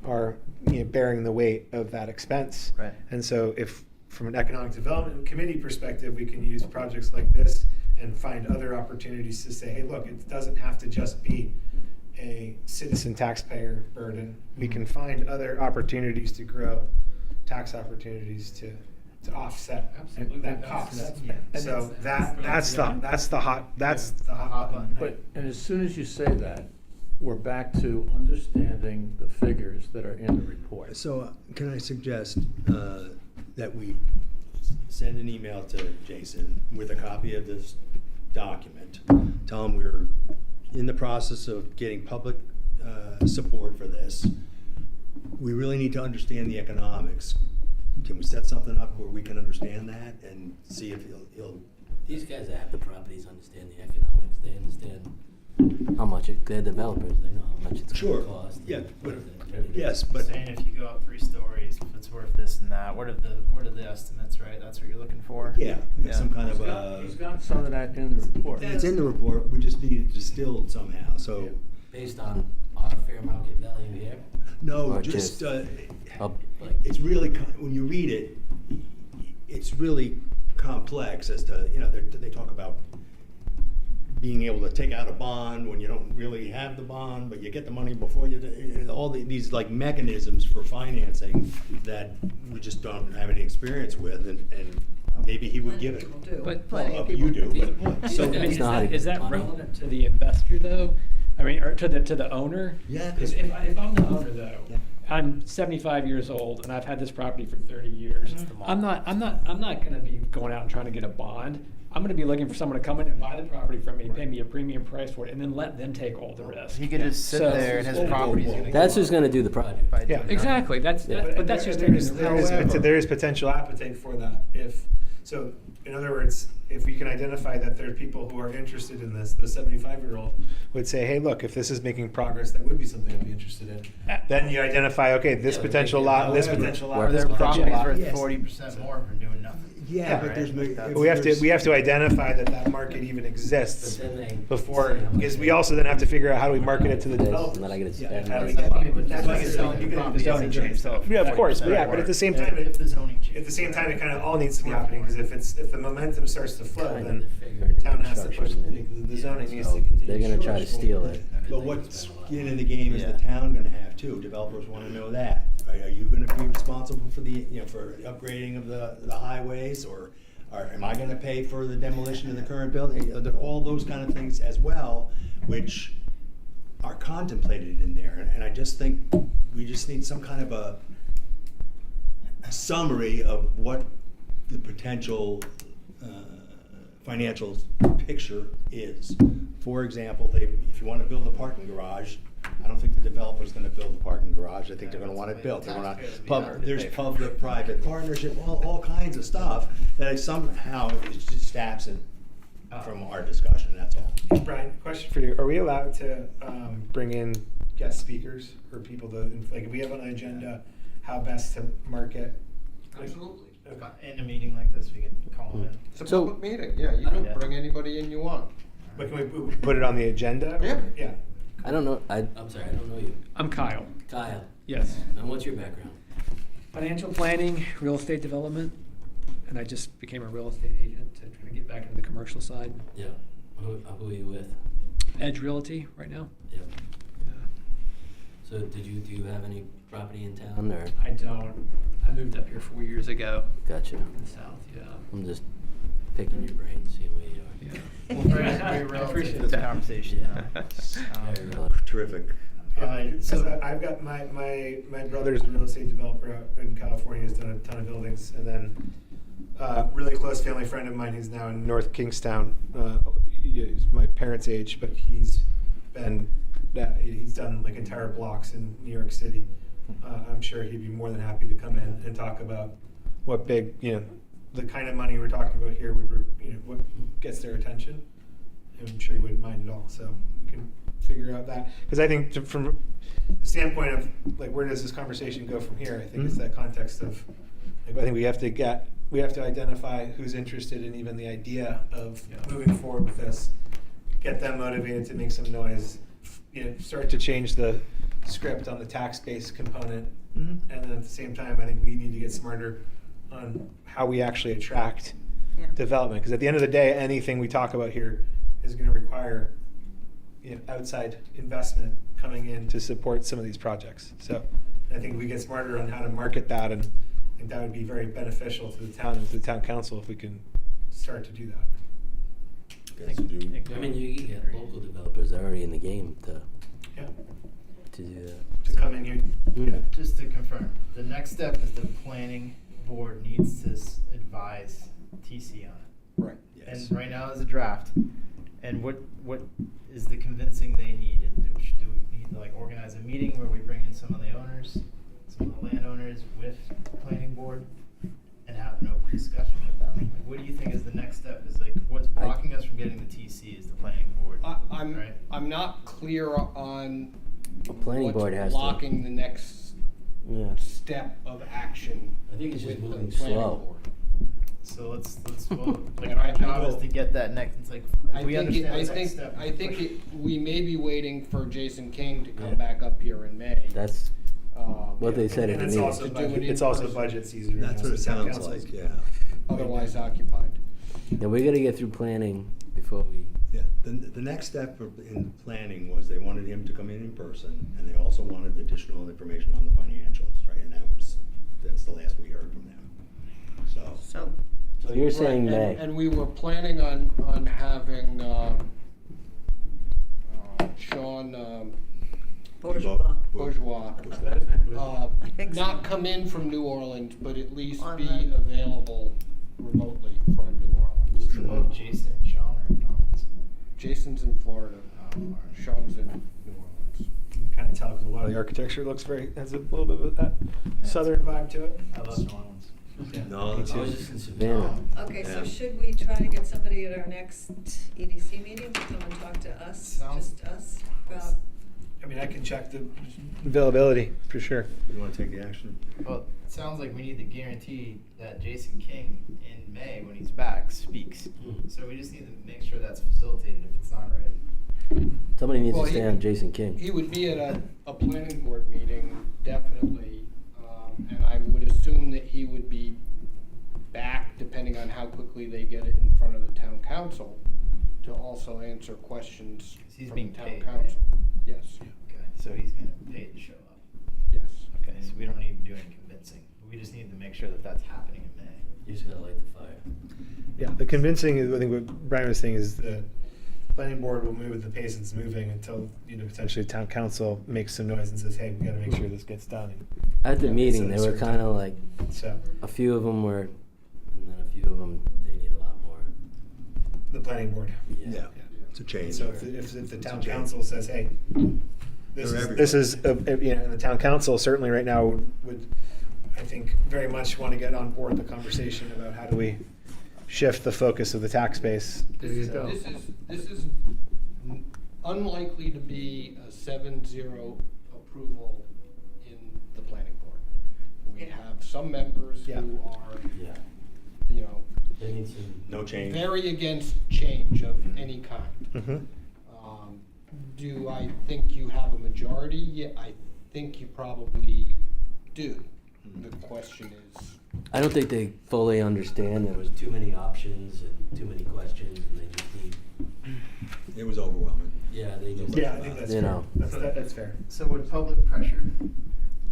[SPEAKER 1] are bearing the weight of that expense.
[SPEAKER 5] Right.
[SPEAKER 1] And so if, from an economic development committee perspective, we can use projects like this and find other opportunities to say, hey, look, it doesn't have to just be a citizen taxpayer burden. We can find other opportunities to grow tax opportunities to offset that cost. So that's the hot button.
[SPEAKER 6] But, and as soon as you say that, we're back to understanding the figures that are in the report.
[SPEAKER 3] So can I suggest that we send an email to Jason with a copy of this document? Tell him we're in the process of getting public support for this. We really need to understand the economics. Can we set something up where we can understand that and see if he'll
[SPEAKER 7] These guys that have the properties understand the economics. They understand how much they're developers. They know how much it's
[SPEAKER 3] Sure.
[SPEAKER 7] going to cost.
[SPEAKER 3] Yeah,
[SPEAKER 7] and
[SPEAKER 3] but-
[SPEAKER 7] what it-
[SPEAKER 3] yes, but
[SPEAKER 5] Saying if you go up 3 stories, if it's worth this and that, what are the estimates, right? That's what you're looking for?
[SPEAKER 3] yeah, some kind
[SPEAKER 6] He's
[SPEAKER 3] of
[SPEAKER 6] got- He's got some of that in the report.
[SPEAKER 3] It's in the report. We just need it distilled somehow. So
[SPEAKER 7] Based on our fair market value here.
[SPEAKER 3] no,
[SPEAKER 7] Or
[SPEAKER 3] just
[SPEAKER 7] up, like,
[SPEAKER 3] it's really when you read it, it's really complex as to they talk about being able to take out a bond when you don't really have the bond, but you get the money before all these like mechanisms for financing that we just don't have any experience with, and maybe he would give it.
[SPEAKER 2] Plenty of people do.
[SPEAKER 9] But-
[SPEAKER 2] Plenty
[SPEAKER 3] Well,
[SPEAKER 2] of people
[SPEAKER 3] you do,
[SPEAKER 2] do.
[SPEAKER 3] but
[SPEAKER 7] So
[SPEAKER 9] I mean,
[SPEAKER 7] it's not
[SPEAKER 9] is that
[SPEAKER 7] money.
[SPEAKER 9] relevant to the investor though? I mean, or to the owner?
[SPEAKER 3] Yeah,
[SPEAKER 9] 'Cause
[SPEAKER 3] 'cause-
[SPEAKER 9] if I'm the owner though,
[SPEAKER 3] Yeah.
[SPEAKER 9] I'm 75 years old and I've had this property for 30 years. I'm not going to be going out and trying to get a bond. I'm going to be looking for someone to come in and buy the property from me, pay me a premium price for it, and then let them take all the risk.
[SPEAKER 5] He could just sit
[SPEAKER 9] So-
[SPEAKER 5] there and his
[SPEAKER 3] Whoa, whoa,
[SPEAKER 5] property's
[SPEAKER 3] whoa.
[SPEAKER 5] gonna
[SPEAKER 7] That's
[SPEAKER 5] go
[SPEAKER 7] who's
[SPEAKER 5] up
[SPEAKER 7] going to do the project.
[SPEAKER 5] by
[SPEAKER 1] Yeah.
[SPEAKER 5] doing
[SPEAKER 9] Exactly. But that's just taking the risk.
[SPEAKER 1] There is potential appetite for that. So, in other words, if we can identify that there are people who are interested in this, the 75-year-old would say, hey, look, if this is making progress, that would be something I'd be interested in. Then you identify, okay, this
[SPEAKER 7] Yeah,
[SPEAKER 1] potential
[SPEAKER 7] but
[SPEAKER 1] lot, this
[SPEAKER 3] however,
[SPEAKER 1] potential lot,
[SPEAKER 7] where
[SPEAKER 1] this
[SPEAKER 5] Their
[SPEAKER 1] potential
[SPEAKER 5] property's
[SPEAKER 1] lot.
[SPEAKER 5] worth
[SPEAKER 3] Yes.
[SPEAKER 5] 40% more for doing nothing.
[SPEAKER 3] Yeah, but
[SPEAKER 5] Right?
[SPEAKER 3] there's
[SPEAKER 5] Like
[SPEAKER 1] We have to identify that market even exists
[SPEAKER 7] But then they
[SPEAKER 1] before,
[SPEAKER 7] say how much
[SPEAKER 1] because we
[SPEAKER 7] they-
[SPEAKER 1] also then have to figure out how do we market it to the
[SPEAKER 7] This,
[SPEAKER 1] developers.
[SPEAKER 7] And then I get to
[SPEAKER 3] Yeah,
[SPEAKER 7] spend.
[SPEAKER 1] how do we
[SPEAKER 7] money.
[SPEAKER 1] get-
[SPEAKER 5] That's why you're selling
[SPEAKER 1] You
[SPEAKER 5] the
[SPEAKER 1] get
[SPEAKER 5] property
[SPEAKER 1] the
[SPEAKER 5] doesn't
[SPEAKER 1] zoning
[SPEAKER 5] change though.
[SPEAKER 1] Yeah, of course, but at the same time,
[SPEAKER 5] If the zoning changes.
[SPEAKER 1] at the same time, it kind of all needs to be happening, because if the momentum starts to flow,
[SPEAKER 7] Kind of
[SPEAKER 1] then
[SPEAKER 7] the figure in
[SPEAKER 1] town has to push,
[SPEAKER 7] construction and-
[SPEAKER 1] the zoning needs
[SPEAKER 7] So
[SPEAKER 1] to continue.
[SPEAKER 7] they're going to try to steal it.
[SPEAKER 3] But what's skin in the game is
[SPEAKER 5] Yeah.
[SPEAKER 3] the town going to have too. Developers want to know that. Right? Are you going to be responsible for the for upgrading of the highways, or am I going to pay for the demolition of the current building? All those kind of things as well, which are contemplated in there. And I just think we just need some kind of a summary of what the potential financial picture is. For example, if you want to build a parking garage, I don't think the developer's going to build a parking garage. I think they're going to want it built. They're going to there's public-private partnership, all kinds of stuff that somehow is just absent from our discussion. That's all.
[SPEAKER 1] Brian, question for you. Are we allowed to bring in guest speakers or people to, like, if we have an agenda how best to market.
[SPEAKER 4] Absolutely.
[SPEAKER 5] In a meeting like this, we can call them in.
[SPEAKER 4] It's a
[SPEAKER 7] So-
[SPEAKER 4] public meeting, yeah, you
[SPEAKER 7] I
[SPEAKER 4] can
[SPEAKER 5] don't-
[SPEAKER 4] bring anybody in you want.
[SPEAKER 1] But can we put it on the agenda?
[SPEAKER 4] Yeah.
[SPEAKER 1] Yeah.
[SPEAKER 7] I don't know, I'm sorry, I don't know you.
[SPEAKER 9] I'm Kyle.
[SPEAKER 7] Kyle,
[SPEAKER 9] Yes.
[SPEAKER 7] and what's your background?
[SPEAKER 9] Financial planning, real estate development, and I just became a real estate agent to try to get back into the commercial side.
[SPEAKER 7] Yeah, who are you with?
[SPEAKER 9] Edge Realty right now.
[SPEAKER 7] Yeah.
[SPEAKER 9] Yeah.
[SPEAKER 7] So do you have any property in town, or?
[SPEAKER 9] I don't. I moved up here 4 years ago
[SPEAKER 7] Gotcha.
[SPEAKER 9] in the south. Yeah.
[SPEAKER 7] I'm just picking your brain, seeing where you are.
[SPEAKER 9] Yeah.
[SPEAKER 5] Well, very, very
[SPEAKER 9] I
[SPEAKER 5] relative
[SPEAKER 9] appreciate
[SPEAKER 5] to this
[SPEAKER 9] that.
[SPEAKER 5] conversation.
[SPEAKER 7] Yeah. Very relative.
[SPEAKER 3] Terrific.
[SPEAKER 1] So I've got my brother's a real estate developer out in California. He's done a ton of buildings, and then really close family friend of mine who's now in North Kingstown. He's my parents' age, but he's done like entire blocks in New York City. I'm sure he'd be more than happy to come in and talk about what big, the kind of money we're talking about here would, what gets their attention. I'm sure he wouldn't mind at all. So we can figure out that, because I think from the standpoint of like where does this conversation go from here, I think it's that context of like, I think we have to identify who's interested in even the idea of moving forward with this, get them motivated to make some noise, start to change the script on the tax-based component, and then at the same time I think we need to get smarter on how we actually attract
[SPEAKER 8] Yeah.
[SPEAKER 1] development, because at the end of the day anything we talk about here is going to require outside investment coming in to support some of these projects. So I think we get smarter on how to market that, and I think that would be very beneficial to the town and to the town council if we can start to do that.
[SPEAKER 3] Guys do.
[SPEAKER 7] I mean, you get local developers already in the game to
[SPEAKER 1] Yeah.
[SPEAKER 7] do that.
[SPEAKER 1] To come in here.
[SPEAKER 7] Mm.
[SPEAKER 5] Just to confirm, the next step is the planning board needs to advise TC on it.
[SPEAKER 4] Right.
[SPEAKER 3] Yes.
[SPEAKER 5] And right now is a draft. And what is the convincing they need? Do we need to like organize a meeting where we bring in some of the owners, some of the landowners with the planning board, and have an open discussion with them? Like, what do you think is the next step? Is like what's blocking us from getting the TC is the planning board. Right?
[SPEAKER 4] I'm not clear on
[SPEAKER 7] The planning
[SPEAKER 4] what's
[SPEAKER 7] board has
[SPEAKER 4] blocking the next
[SPEAKER 7] Yeah.
[SPEAKER 4] step of action.
[SPEAKER 7] I think it's just
[SPEAKER 4] with the
[SPEAKER 7] moving
[SPEAKER 4] planning
[SPEAKER 7] slow.
[SPEAKER 4] board.
[SPEAKER 5] So let's vote. Like
[SPEAKER 4] And
[SPEAKER 5] our
[SPEAKER 4] I
[SPEAKER 5] job is
[SPEAKER 4] will-
[SPEAKER 5] to get that next. It's like we understand the next step.
[SPEAKER 4] I think we may be waiting for Jason King to come
[SPEAKER 7] Yeah.
[SPEAKER 4] back up here in May.
[SPEAKER 7] That's what they said at
[SPEAKER 1] And
[SPEAKER 7] the
[SPEAKER 1] it's
[SPEAKER 7] meeting.
[SPEAKER 1] also
[SPEAKER 4] To do it in
[SPEAKER 1] it's also
[SPEAKER 4] person.
[SPEAKER 1] budget season.
[SPEAKER 3] That's what it
[SPEAKER 1] so town
[SPEAKER 3] sounds
[SPEAKER 1] council's-
[SPEAKER 3] like, yeah.
[SPEAKER 4] Otherwise occupied.
[SPEAKER 7] Yeah, we gotta get through planning before we.
[SPEAKER 3] Yeah, the next step in planning was they wanted him to come in person, and they also wanted additional information on the financials, right? And that's the last we heard from them. So,
[SPEAKER 7] So you're saying
[SPEAKER 4] Right,
[SPEAKER 7] May.
[SPEAKER 4] and we were planning on having Sean
[SPEAKER 8] Bourgeois.
[SPEAKER 4] Bourgeois
[SPEAKER 8] I think so.
[SPEAKER 4] not come in from New Orleans, but at least
[SPEAKER 8] On
[SPEAKER 4] be
[SPEAKER 8] the-
[SPEAKER 4] available remotely from New Orleans.
[SPEAKER 5] Oh, Jason and Sean are in Collins.
[SPEAKER 4] Jason's in Florida. Sean's in New Orleans.
[SPEAKER 1] Kind of tell because a lot of the architecture has a little bit of that southern vibe to it.
[SPEAKER 5] I love New Orleans.
[SPEAKER 3] no,
[SPEAKER 7] I
[SPEAKER 3] that's
[SPEAKER 7] was just in Savannah.
[SPEAKER 8] Okay, so
[SPEAKER 3] Yeah.
[SPEAKER 8] should we try to get somebody at our next EDC meeting to come and talk to us,
[SPEAKER 5] Sounds-
[SPEAKER 8] just us, about,
[SPEAKER 1] I mean, I can check the availability for sure.
[SPEAKER 3] you want to take the action?
[SPEAKER 5] Well, it sounds like we need to guarantee that Jason King in May, when he's back, speaks.
[SPEAKER 7] Mm.
[SPEAKER 5] So we just need to make sure that's facilitated if it's not right.
[SPEAKER 7] Somebody needs
[SPEAKER 4] Well,
[SPEAKER 7] to
[SPEAKER 4] he-
[SPEAKER 7] stay on Jason King.
[SPEAKER 4] He would be at a planning board meeting, definitely, and I would assume that he would be back, depending on how quickly they get it in front of the town council, to also answer questions
[SPEAKER 5] He's
[SPEAKER 4] from
[SPEAKER 5] being
[SPEAKER 4] the town
[SPEAKER 5] paid,
[SPEAKER 4] council. Yes,
[SPEAKER 5] Okay, so he's gonna pay to show up.
[SPEAKER 4] yes.
[SPEAKER 5] Okay, so we don't need to do any convincing. We just need to make sure that that's happening in May.
[SPEAKER 7] You just gotta light the fire.
[SPEAKER 1] Yeah, the convincing is, I think what Brian was saying is the planning board will move at the pace it's moving until, potentially town council makes some noise and says, hey, we gotta make sure this gets done.
[SPEAKER 7] At the
[SPEAKER 1] Yeah,
[SPEAKER 7] meeting,
[SPEAKER 1] so
[SPEAKER 7] they
[SPEAKER 1] it's
[SPEAKER 7] were
[SPEAKER 1] certain
[SPEAKER 7] kind of like,
[SPEAKER 1] So,
[SPEAKER 7] a few of them were, and then a few of them, they need a lot more.
[SPEAKER 1] the planning board.
[SPEAKER 3] Yeah, it's a change.
[SPEAKER 1] So if the
[SPEAKER 3] It's a
[SPEAKER 1] town
[SPEAKER 3] change.
[SPEAKER 1] council says, hey, this
[SPEAKER 3] They're
[SPEAKER 1] is, and the town council certainly right now would, I think, very much want to get on board the conversation about how do we shift the focus of the tax base.
[SPEAKER 4] This is unlikely to be a 7-0 approval in the planning board. We
[SPEAKER 2] Yeah.
[SPEAKER 4] have some members
[SPEAKER 1] Yeah.
[SPEAKER 4] who are,
[SPEAKER 7] Yeah.
[SPEAKER 4] you know,
[SPEAKER 7] They need some.
[SPEAKER 3] No change.
[SPEAKER 4] very against change of any kind.
[SPEAKER 1] Mhm.
[SPEAKER 4] Do I think you have a majority? Yeah, I think you probably do. The question is,
[SPEAKER 7] I don't think they fully understand. There was too many options and too many questions, and they just need.
[SPEAKER 3] It was overwhelming.
[SPEAKER 7] Yeah, they just.
[SPEAKER 1] Yeah, I think that's
[SPEAKER 7] You
[SPEAKER 1] fair.
[SPEAKER 7] know.
[SPEAKER 1] That's fair.
[SPEAKER 5] So would public pressure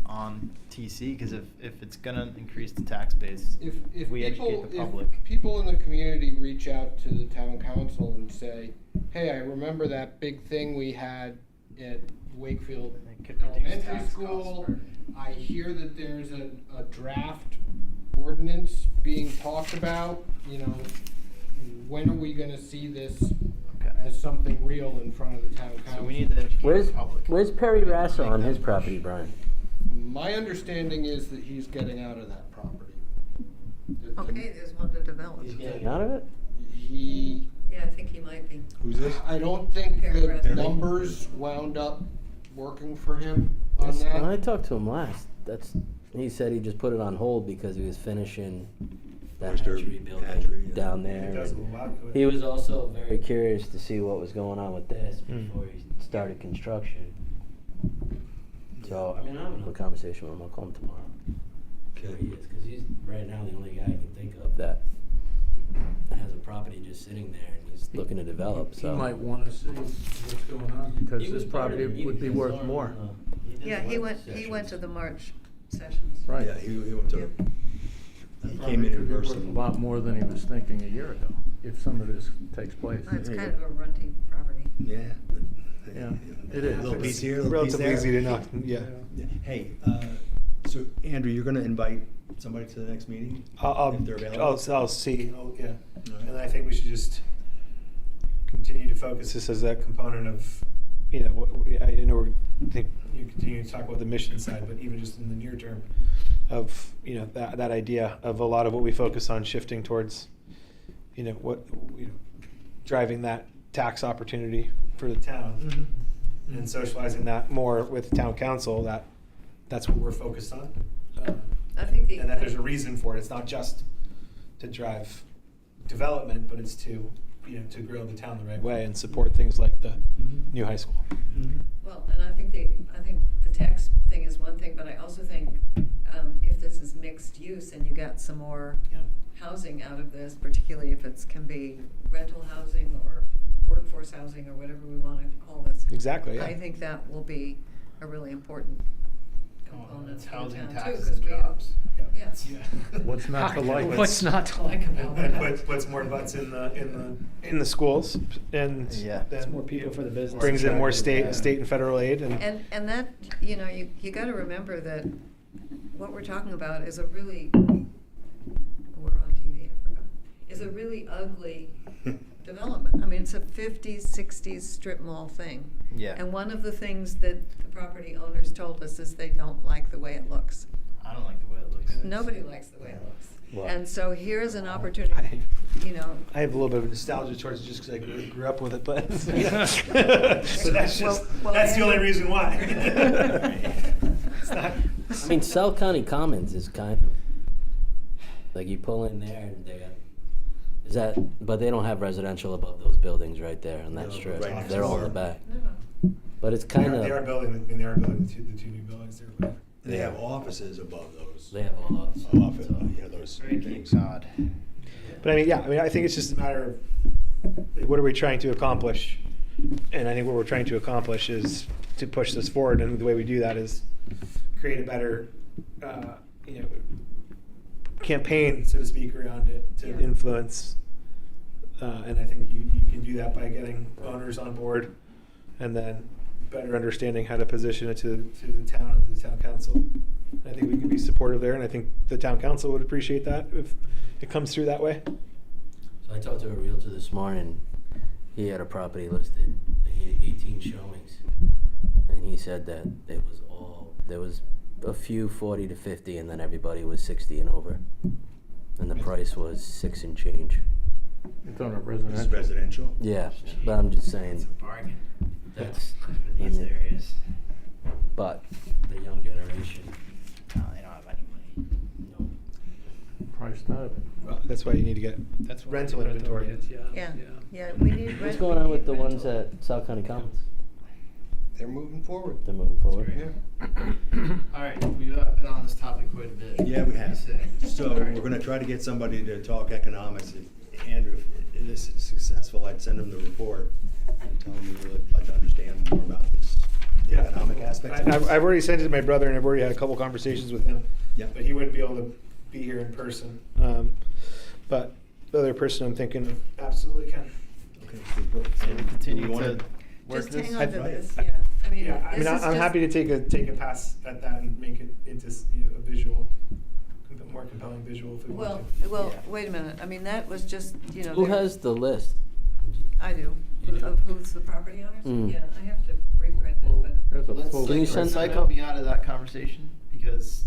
[SPEAKER 5] on TC, because if it's gonna increase the tax base,
[SPEAKER 4] if
[SPEAKER 5] we
[SPEAKER 4] people,
[SPEAKER 5] educate the public.
[SPEAKER 4] if people in the community reach out to the town council and say, hey, I remember that big thing we had at Wakefield
[SPEAKER 5] It could reduce
[SPEAKER 4] Elementary
[SPEAKER 5] tax costs
[SPEAKER 4] School.
[SPEAKER 5] for-
[SPEAKER 4] I hear that there's a draft ordinance being talked about, you know, when are we gonna see this
[SPEAKER 5] Okay.
[SPEAKER 4] as something real in front of the town council?
[SPEAKER 5] So we need to educate
[SPEAKER 7] Where's
[SPEAKER 5] the public.
[SPEAKER 7] Where's Perry Rasser
[SPEAKER 5] Make
[SPEAKER 7] on
[SPEAKER 5] that
[SPEAKER 7] his
[SPEAKER 5] push.
[SPEAKER 7] property, Brian?
[SPEAKER 4] My understanding is that he's getting out of that property. That the-
[SPEAKER 2] Okay, there's one to develop.
[SPEAKER 7] He's getting out of it.
[SPEAKER 4] He,
[SPEAKER 2] Yeah, I think he might be.
[SPEAKER 3] Who's this?
[SPEAKER 4] I don't think
[SPEAKER 2] Perry
[SPEAKER 4] the
[SPEAKER 2] Rasmussen.
[SPEAKER 4] numbers wound up working for him on
[SPEAKER 7] When I
[SPEAKER 4] that.
[SPEAKER 7] talked to him last, he said he just put it on hold because he was finishing that
[SPEAKER 3] Oyster
[SPEAKER 7] hatchery building
[SPEAKER 3] hatchery, yeah.
[SPEAKER 7] down
[SPEAKER 1] It
[SPEAKER 7] there.
[SPEAKER 1] does a
[SPEAKER 7] and
[SPEAKER 1] lot to it.
[SPEAKER 7] He was also very curious to see what was going on with this
[SPEAKER 1] Mm.
[SPEAKER 7] before he started construction. So, I mean, I'm gonna have a conversation with him. I'll call him tomorrow. See where he is, because he's right now the only guy I can think of that has a property just sitting there and he's looking to develop.
[SPEAKER 6] He
[SPEAKER 7] So
[SPEAKER 6] might want to see what's going on because
[SPEAKER 7] He was
[SPEAKER 6] this
[SPEAKER 7] part of
[SPEAKER 6] property
[SPEAKER 7] the
[SPEAKER 6] would be
[SPEAKER 7] meetings.
[SPEAKER 6] worth
[SPEAKER 7] I saw him,
[SPEAKER 6] more.
[SPEAKER 7] did
[SPEAKER 2] Yeah,
[SPEAKER 7] the
[SPEAKER 2] he
[SPEAKER 7] work
[SPEAKER 2] went to
[SPEAKER 7] sessions.
[SPEAKER 2] the March sessions.
[SPEAKER 6] Right.
[SPEAKER 3] Yeah, he went to,
[SPEAKER 2] Yep.
[SPEAKER 3] he
[SPEAKER 6] Probably
[SPEAKER 3] came in
[SPEAKER 6] could be worth
[SPEAKER 3] person.
[SPEAKER 6] A lot more than he was thinking a year ago, if some of this takes place.
[SPEAKER 2] It's kind of a runty property.
[SPEAKER 3] Yeah. but,
[SPEAKER 6] Yeah, it is.
[SPEAKER 3] A little piece here, a little piece
[SPEAKER 1] Relatively
[SPEAKER 3] there.
[SPEAKER 1] easy to knock, yeah.
[SPEAKER 3] Yeah. Hey, so Andrew, you're gonna invite somebody to the next meeting? If they're available?
[SPEAKER 1] I'll see, yeah.
[SPEAKER 3] All right.
[SPEAKER 1] And I think we should just continue to focus this as that component of, you know, I know we're, think you continue to talk about the mission side, but even just in the near term of, you know, that idea of a lot of what we focus on shifting towards, you know, driving that tax opportunity for the town and socializing that more with town council, that's what we're focused on.
[SPEAKER 2] I think
[SPEAKER 1] And that there's a reason for it. It's not just to drive development, but it's to, you know, to grow the town the right way and support things like the new high school.
[SPEAKER 2] Well, and I think the tax thing is one thing, but I also think if this is mixed use and you got some more
[SPEAKER 1] Yeah.
[SPEAKER 2] housing out of this, particularly if it's can be rental housing or workforce housing or whatever we want to call this.
[SPEAKER 1] Exactly, yeah.
[SPEAKER 2] I think that will be a really important
[SPEAKER 5] Oh,
[SPEAKER 2] component
[SPEAKER 5] it's
[SPEAKER 2] of the
[SPEAKER 5] housing,
[SPEAKER 2] town too,
[SPEAKER 5] taxes,
[SPEAKER 2] because
[SPEAKER 5] and
[SPEAKER 2] we have,
[SPEAKER 5] jobs.
[SPEAKER 2] yes.
[SPEAKER 6] What's not to like?
[SPEAKER 9] What's not to like about
[SPEAKER 1] And
[SPEAKER 9] that?
[SPEAKER 1] puts more butts in the schools and
[SPEAKER 5] Yeah.
[SPEAKER 1] then
[SPEAKER 9] It's more people for the business.
[SPEAKER 1] brings in more
[SPEAKER 9] Yeah.
[SPEAKER 1] state and federal aid and
[SPEAKER 2] And that, you know, you gotta remember that what we're talking about is a really, we're on TV, I forgot, is a really ugly development. I mean, it's a 50s, 60s strip mall thing.
[SPEAKER 5] Yeah.
[SPEAKER 2] And one of the things that the property owners told us is they don't like the way it looks.
[SPEAKER 5] I don't like the way it looks.
[SPEAKER 2] Nobody likes the way it looks.
[SPEAKER 7] Wow.
[SPEAKER 2] And so here's an opportunity, you know.
[SPEAKER 1] I have a little bit of nostalgia towards it just because I grew up with it, but so that's just
[SPEAKER 2] Well,
[SPEAKER 1] that's the
[SPEAKER 2] I-
[SPEAKER 1] only reason why. It's not.
[SPEAKER 7] I mean, South County Commons is kind of like you pull in there and they got, but they don't have residential above those buildings right there on that
[SPEAKER 3] No,
[SPEAKER 7] strip.
[SPEAKER 3] right next
[SPEAKER 7] They're all in
[SPEAKER 3] door.
[SPEAKER 7] the back.
[SPEAKER 2] No.
[SPEAKER 7] But it's
[SPEAKER 1] They
[SPEAKER 7] kind
[SPEAKER 1] are
[SPEAKER 7] of,
[SPEAKER 1] building. I mean, they are building the two new buildings there.
[SPEAKER 3] They have offices above those.
[SPEAKER 7] they have all those.
[SPEAKER 3] Office,
[SPEAKER 7] So-
[SPEAKER 3] yeah, those
[SPEAKER 5] Thank
[SPEAKER 3] things.
[SPEAKER 5] God.
[SPEAKER 1] But I mean, yeah. I mean, I think it's just a matter of like, what are we trying to accomplish, and I think what we're trying to accomplish is to push this forward, and the way we do that is create a better, you know, campaign, so to speak, around it to
[SPEAKER 2] Yeah.
[SPEAKER 1] influence. And I think you can do that by getting owners on board, and then better understanding how to position it to the town and to the town council. I think we can be supportive there, and I think the town council would appreciate that if it comes through that way.
[SPEAKER 7] So I talked to a realtor this morning. He had a property listed. He had 18 showings, and he said that there was a few 40 to 50, and then everybody was 60 and over, and the price was 6 and change.
[SPEAKER 6] It's on a
[SPEAKER 3] This is
[SPEAKER 6] residential.
[SPEAKER 3] residential?
[SPEAKER 7] Yeah, but I'm just saying
[SPEAKER 5] It's a bargain
[SPEAKER 7] that's.
[SPEAKER 5] for
[SPEAKER 7] I
[SPEAKER 5] these
[SPEAKER 7] mean,
[SPEAKER 5] areas.
[SPEAKER 7] but the young generation.
[SPEAKER 5] No, they don't have any money.
[SPEAKER 1] That's why you need to get
[SPEAKER 5] That's what
[SPEAKER 1] rental inventory.
[SPEAKER 2] Yeah, yeah, we need.
[SPEAKER 7] What's
[SPEAKER 2] rent-
[SPEAKER 7] going
[SPEAKER 2] we
[SPEAKER 7] on with
[SPEAKER 2] need
[SPEAKER 7] the ones
[SPEAKER 2] rental.
[SPEAKER 7] at South County Commons?
[SPEAKER 4] They're moving forward.
[SPEAKER 7] They're moving forward.
[SPEAKER 5] All right, we've been on this topic quite a bit.
[SPEAKER 3] Yeah, we have.
[SPEAKER 5] Say.
[SPEAKER 3] So
[SPEAKER 5] All right.
[SPEAKER 3] we're gonna try to get somebody to talk economics. If Andrew, if this is successful, I'd send him the report and tell him we would like to understand more about this, the economic aspects. of this.
[SPEAKER 1] I've already sent it to my brother, and I've already had a couple conversations with him.
[SPEAKER 3] Yeah.
[SPEAKER 1] But he wouldn't be able to be here in person. But the other person I'm thinking of absolutely can.
[SPEAKER 3] Okay, super.
[SPEAKER 5] So we continue
[SPEAKER 3] Do we wanna-
[SPEAKER 5] to work
[SPEAKER 2] Just
[SPEAKER 5] this.
[SPEAKER 2] hang on to
[SPEAKER 3] Right.
[SPEAKER 2] this, yeah. I mean,
[SPEAKER 1] Yeah, I mean,
[SPEAKER 2] this is
[SPEAKER 1] I'm
[SPEAKER 2] just-
[SPEAKER 1] happy to take a pass at that and make it into a visual, more compelling visual if we want to.
[SPEAKER 2] Well,
[SPEAKER 5] Yeah.
[SPEAKER 2] wait a minute. I mean, that was just,
[SPEAKER 7] Who
[SPEAKER 2] there-
[SPEAKER 7] has the list?
[SPEAKER 2] I do.
[SPEAKER 7] You do?
[SPEAKER 2] Of who's the property owners?
[SPEAKER 7] Mm.
[SPEAKER 2] Yeah, I have to reprint it,
[SPEAKER 5] Well,
[SPEAKER 2] but.
[SPEAKER 6] There's a
[SPEAKER 5] Let's
[SPEAKER 6] full.
[SPEAKER 7] Can you send that
[SPEAKER 5] cycle
[SPEAKER 7] out?
[SPEAKER 5] me out of that conversation because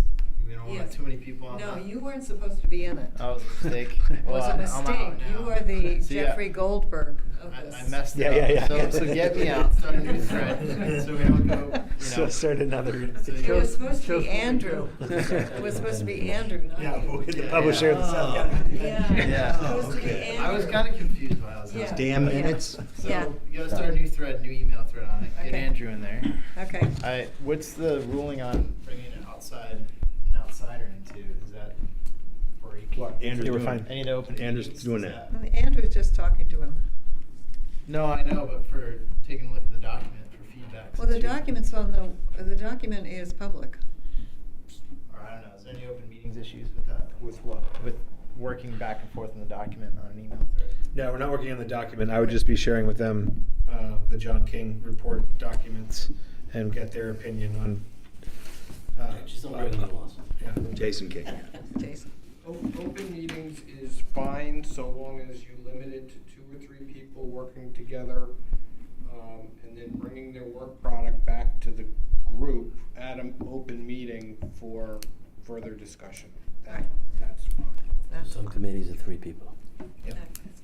[SPEAKER 5] we don't want
[SPEAKER 2] Yes.
[SPEAKER 5] too many people on
[SPEAKER 2] No,
[SPEAKER 5] that.
[SPEAKER 2] you weren't supposed to be in it.
[SPEAKER 5] Oh, it was a mistake.
[SPEAKER 2] It was
[SPEAKER 5] Well,
[SPEAKER 2] a
[SPEAKER 5] I'm
[SPEAKER 2] mistake.
[SPEAKER 5] out now.
[SPEAKER 2] You are the
[SPEAKER 5] So, yeah,
[SPEAKER 2] Jeffrey Goldberg of this.
[SPEAKER 5] I messed
[SPEAKER 1] Yeah,
[SPEAKER 5] it
[SPEAKER 1] yeah,
[SPEAKER 5] up.
[SPEAKER 1] yeah.
[SPEAKER 5] So get me out. Start a new thread. So we don't go.
[SPEAKER 1] So start another.
[SPEAKER 5] So
[SPEAKER 2] It
[SPEAKER 5] you-
[SPEAKER 2] was supposed to
[SPEAKER 6] Just
[SPEAKER 2] be
[SPEAKER 6] what we
[SPEAKER 2] Andrew.
[SPEAKER 6] do.
[SPEAKER 2] It was supposed to be Andrew, not
[SPEAKER 1] Yeah, we'll get the
[SPEAKER 5] Yeah,
[SPEAKER 1] publisher of the
[SPEAKER 3] yeah.
[SPEAKER 1] South
[SPEAKER 3] Oh.
[SPEAKER 1] County.
[SPEAKER 2] Yeah.
[SPEAKER 5] Yeah.
[SPEAKER 2] Supposed to be
[SPEAKER 3] Okay.
[SPEAKER 5] I was
[SPEAKER 2] Andrew.
[SPEAKER 5] kind of confused while I was
[SPEAKER 2] Yeah.
[SPEAKER 5] out.
[SPEAKER 3] Damn
[SPEAKER 2] Yeah.
[SPEAKER 3] minutes.
[SPEAKER 5] So
[SPEAKER 2] Yeah.
[SPEAKER 5] you gotta start a new thread, new email thread on it. Get
[SPEAKER 2] Okay.
[SPEAKER 5] Andrew in there.
[SPEAKER 2] Okay.
[SPEAKER 5] What's the ruling on bringing an outsider into? Is that break?
[SPEAKER 3] Andrew's
[SPEAKER 1] Yeah, we're
[SPEAKER 3] doing
[SPEAKER 1] fine.
[SPEAKER 3] it.
[SPEAKER 5] Any to open
[SPEAKER 3] Andrew's
[SPEAKER 5] meetings?
[SPEAKER 3] doing
[SPEAKER 5] Is
[SPEAKER 3] that.
[SPEAKER 2] Well, Andrew's just talking to him.
[SPEAKER 5] No, I know, but for taking a look at the document for feedback.
[SPEAKER 2] Well, the
[SPEAKER 5] since you-
[SPEAKER 2] document's the document is public.
[SPEAKER 5] Or I don't know, is there any open meetings issues with that?
[SPEAKER 1] With what?
[SPEAKER 5] With working back and forth in the document on an email thread?
[SPEAKER 1] No, we're not working on the document. I would just be sharing with them the John King report documents and get their opinion on.
[SPEAKER 7] Just don't bring in-laws.
[SPEAKER 1] Yeah.
[SPEAKER 3] Jason King.
[SPEAKER 2] Jason.
[SPEAKER 4] Open meetings is fine so long as you limit it to 2 or 3 people working together, and then bringing their work product back to the group at an open meeting for further discussion. That's fine.
[SPEAKER 2] That's,
[SPEAKER 7] Some committees of 3 people.
[SPEAKER 2] that's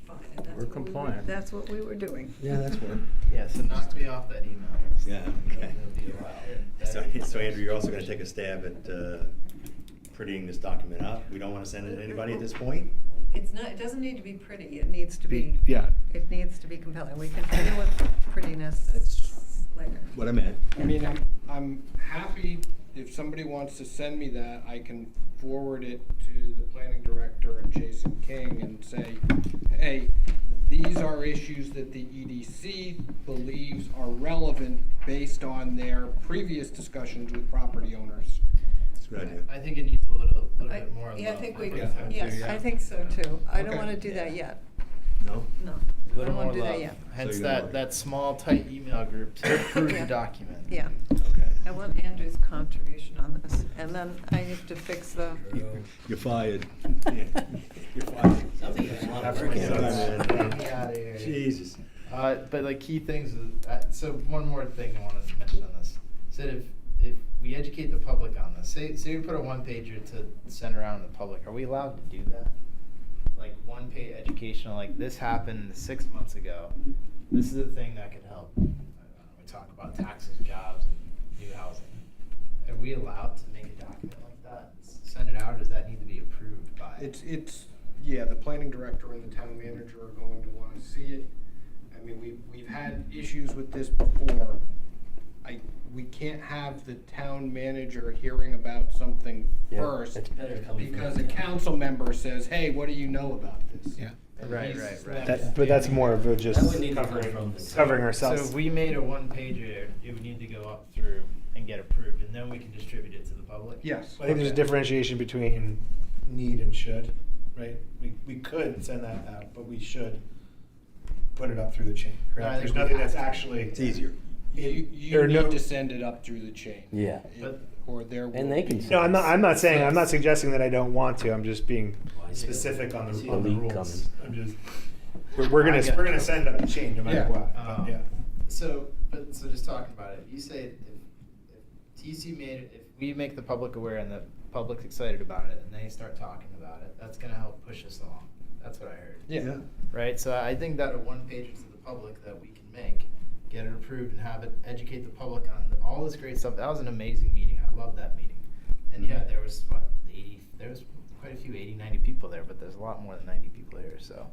[SPEAKER 2] fine. And that's
[SPEAKER 6] We're
[SPEAKER 2] what we were-
[SPEAKER 6] compliant.
[SPEAKER 2] That's what we were doing.
[SPEAKER 3] Yeah, that's one.
[SPEAKER 5] Yeah, so knock me off that email list.
[SPEAKER 3] Yeah, okay.
[SPEAKER 5] It'll be a while.
[SPEAKER 3] So Andrew, you're also gonna take a stab at prettying this document up? We don't wanna send it to anybody at this point?
[SPEAKER 2] It's not, it doesn't need to be pretty. It needs to be,
[SPEAKER 1] Yeah.
[SPEAKER 2] it needs to be compelling. We can deal with prettiness
[SPEAKER 3] That's
[SPEAKER 2] later.
[SPEAKER 3] what I meant.
[SPEAKER 4] I mean, I'm happy, if somebody wants to send me that, I can forward it to the planning director and Jason King and say, hey, these are issues that the EDC believes are relevant based on their previous discussions with property owners.
[SPEAKER 3] That's a good idea.
[SPEAKER 5] I think it needs a little bit more.
[SPEAKER 2] Yeah, I
[SPEAKER 5] love.
[SPEAKER 2] think we,
[SPEAKER 5] agree with that too,
[SPEAKER 2] yes,
[SPEAKER 5] yeah.
[SPEAKER 2] I think so too. I don't
[SPEAKER 4] Okay.
[SPEAKER 2] wanna do that yet.
[SPEAKER 3] No?
[SPEAKER 2] No.
[SPEAKER 5] A
[SPEAKER 2] I
[SPEAKER 5] little
[SPEAKER 2] don't wanna
[SPEAKER 5] more
[SPEAKER 2] do that
[SPEAKER 5] love.
[SPEAKER 2] yet.
[SPEAKER 5] Hence
[SPEAKER 3] So you're gonna-
[SPEAKER 5] that small, tight email group to approve
[SPEAKER 2] Yeah.
[SPEAKER 5] the document.
[SPEAKER 2] Yeah.
[SPEAKER 3] Okay.
[SPEAKER 2] I want Andrew's contribution on this. And then I have to fix the,
[SPEAKER 3] You're fired. Yeah, you're fired.
[SPEAKER 7] Something that's a lot of
[SPEAKER 1] That's
[SPEAKER 7] work.
[SPEAKER 1] right.
[SPEAKER 3] Sorry, man.
[SPEAKER 5] Get me outta here.
[SPEAKER 3] Jesus.
[SPEAKER 5] But like key things, so one more thing I wanted to mention on this. Said if we educate the public on this, say we put a 1-pager to send around to the public, are we allowed to do that? Like 1-page educational, like this happened 6 months ago. This is a thing that could help. I don't know, we talk about taxes, jobs, and new housing. Are we allowed to make a document like that? Send it out, or does that need to be approved by?
[SPEAKER 4] Yeah, the planning director and the town manager are going to wanna see it. I mean, we've had issues with this before. We can't have the town manager hearing about something
[SPEAKER 7] Yeah,
[SPEAKER 4] first.
[SPEAKER 7] it's better coming from
[SPEAKER 4] Because
[SPEAKER 7] the
[SPEAKER 4] a
[SPEAKER 7] town.
[SPEAKER 4] council member says, hey, what do you know about this?
[SPEAKER 1] Yeah.
[SPEAKER 4] And
[SPEAKER 5] Right,
[SPEAKER 4] he's
[SPEAKER 5] right, right.
[SPEAKER 1] That, but that's more of a just
[SPEAKER 7] That would need to come from the
[SPEAKER 1] covering
[SPEAKER 5] So
[SPEAKER 1] ourselves.
[SPEAKER 5] if we made a 1-pager, it would need to go up through and get approved, and then we can distribute it to the public?
[SPEAKER 4] Yes.
[SPEAKER 1] I think there's a differentiation between need and should, right? We could send that out, but we should put it up through the chain,
[SPEAKER 5] No, I
[SPEAKER 1] correct? There's
[SPEAKER 5] think we
[SPEAKER 1] nothing
[SPEAKER 5] have
[SPEAKER 1] that's
[SPEAKER 5] to.
[SPEAKER 1] actually.
[SPEAKER 3] It's easier.
[SPEAKER 4] You
[SPEAKER 1] There are
[SPEAKER 4] need
[SPEAKER 1] no-
[SPEAKER 4] to send it up through the chain.
[SPEAKER 7] Yeah.
[SPEAKER 5] But-
[SPEAKER 4] Or there
[SPEAKER 7] And
[SPEAKER 4] will
[SPEAKER 7] they
[SPEAKER 4] be-
[SPEAKER 7] can
[SPEAKER 1] No, I'm not saying, I'm not suggesting that I don't want to. I'm just being
[SPEAKER 7] Well, I see
[SPEAKER 1] specific on
[SPEAKER 7] see
[SPEAKER 1] the, on the
[SPEAKER 7] elite
[SPEAKER 1] rules.
[SPEAKER 7] coming.
[SPEAKER 1] I'm just, we're
[SPEAKER 5] I get
[SPEAKER 1] gonna
[SPEAKER 5] it.
[SPEAKER 1] send up a chain no matter
[SPEAKER 4] Yeah.
[SPEAKER 1] what, but yeah.
[SPEAKER 5] So just talking about it, you say if TC if we make the public aware and the public's excited about it, and they start talking about it, that's gonna help push us along. That's what I heard.
[SPEAKER 4] Yeah.
[SPEAKER 5] Right, so I think that a 1-pager to the public that we can make, get it approved and have it educate the public on all this great stuff. That was an amazing meeting. I love that meeting. And yeah, there was quite a few 80, 90 people there, but there's a lot more than 90 people here. So,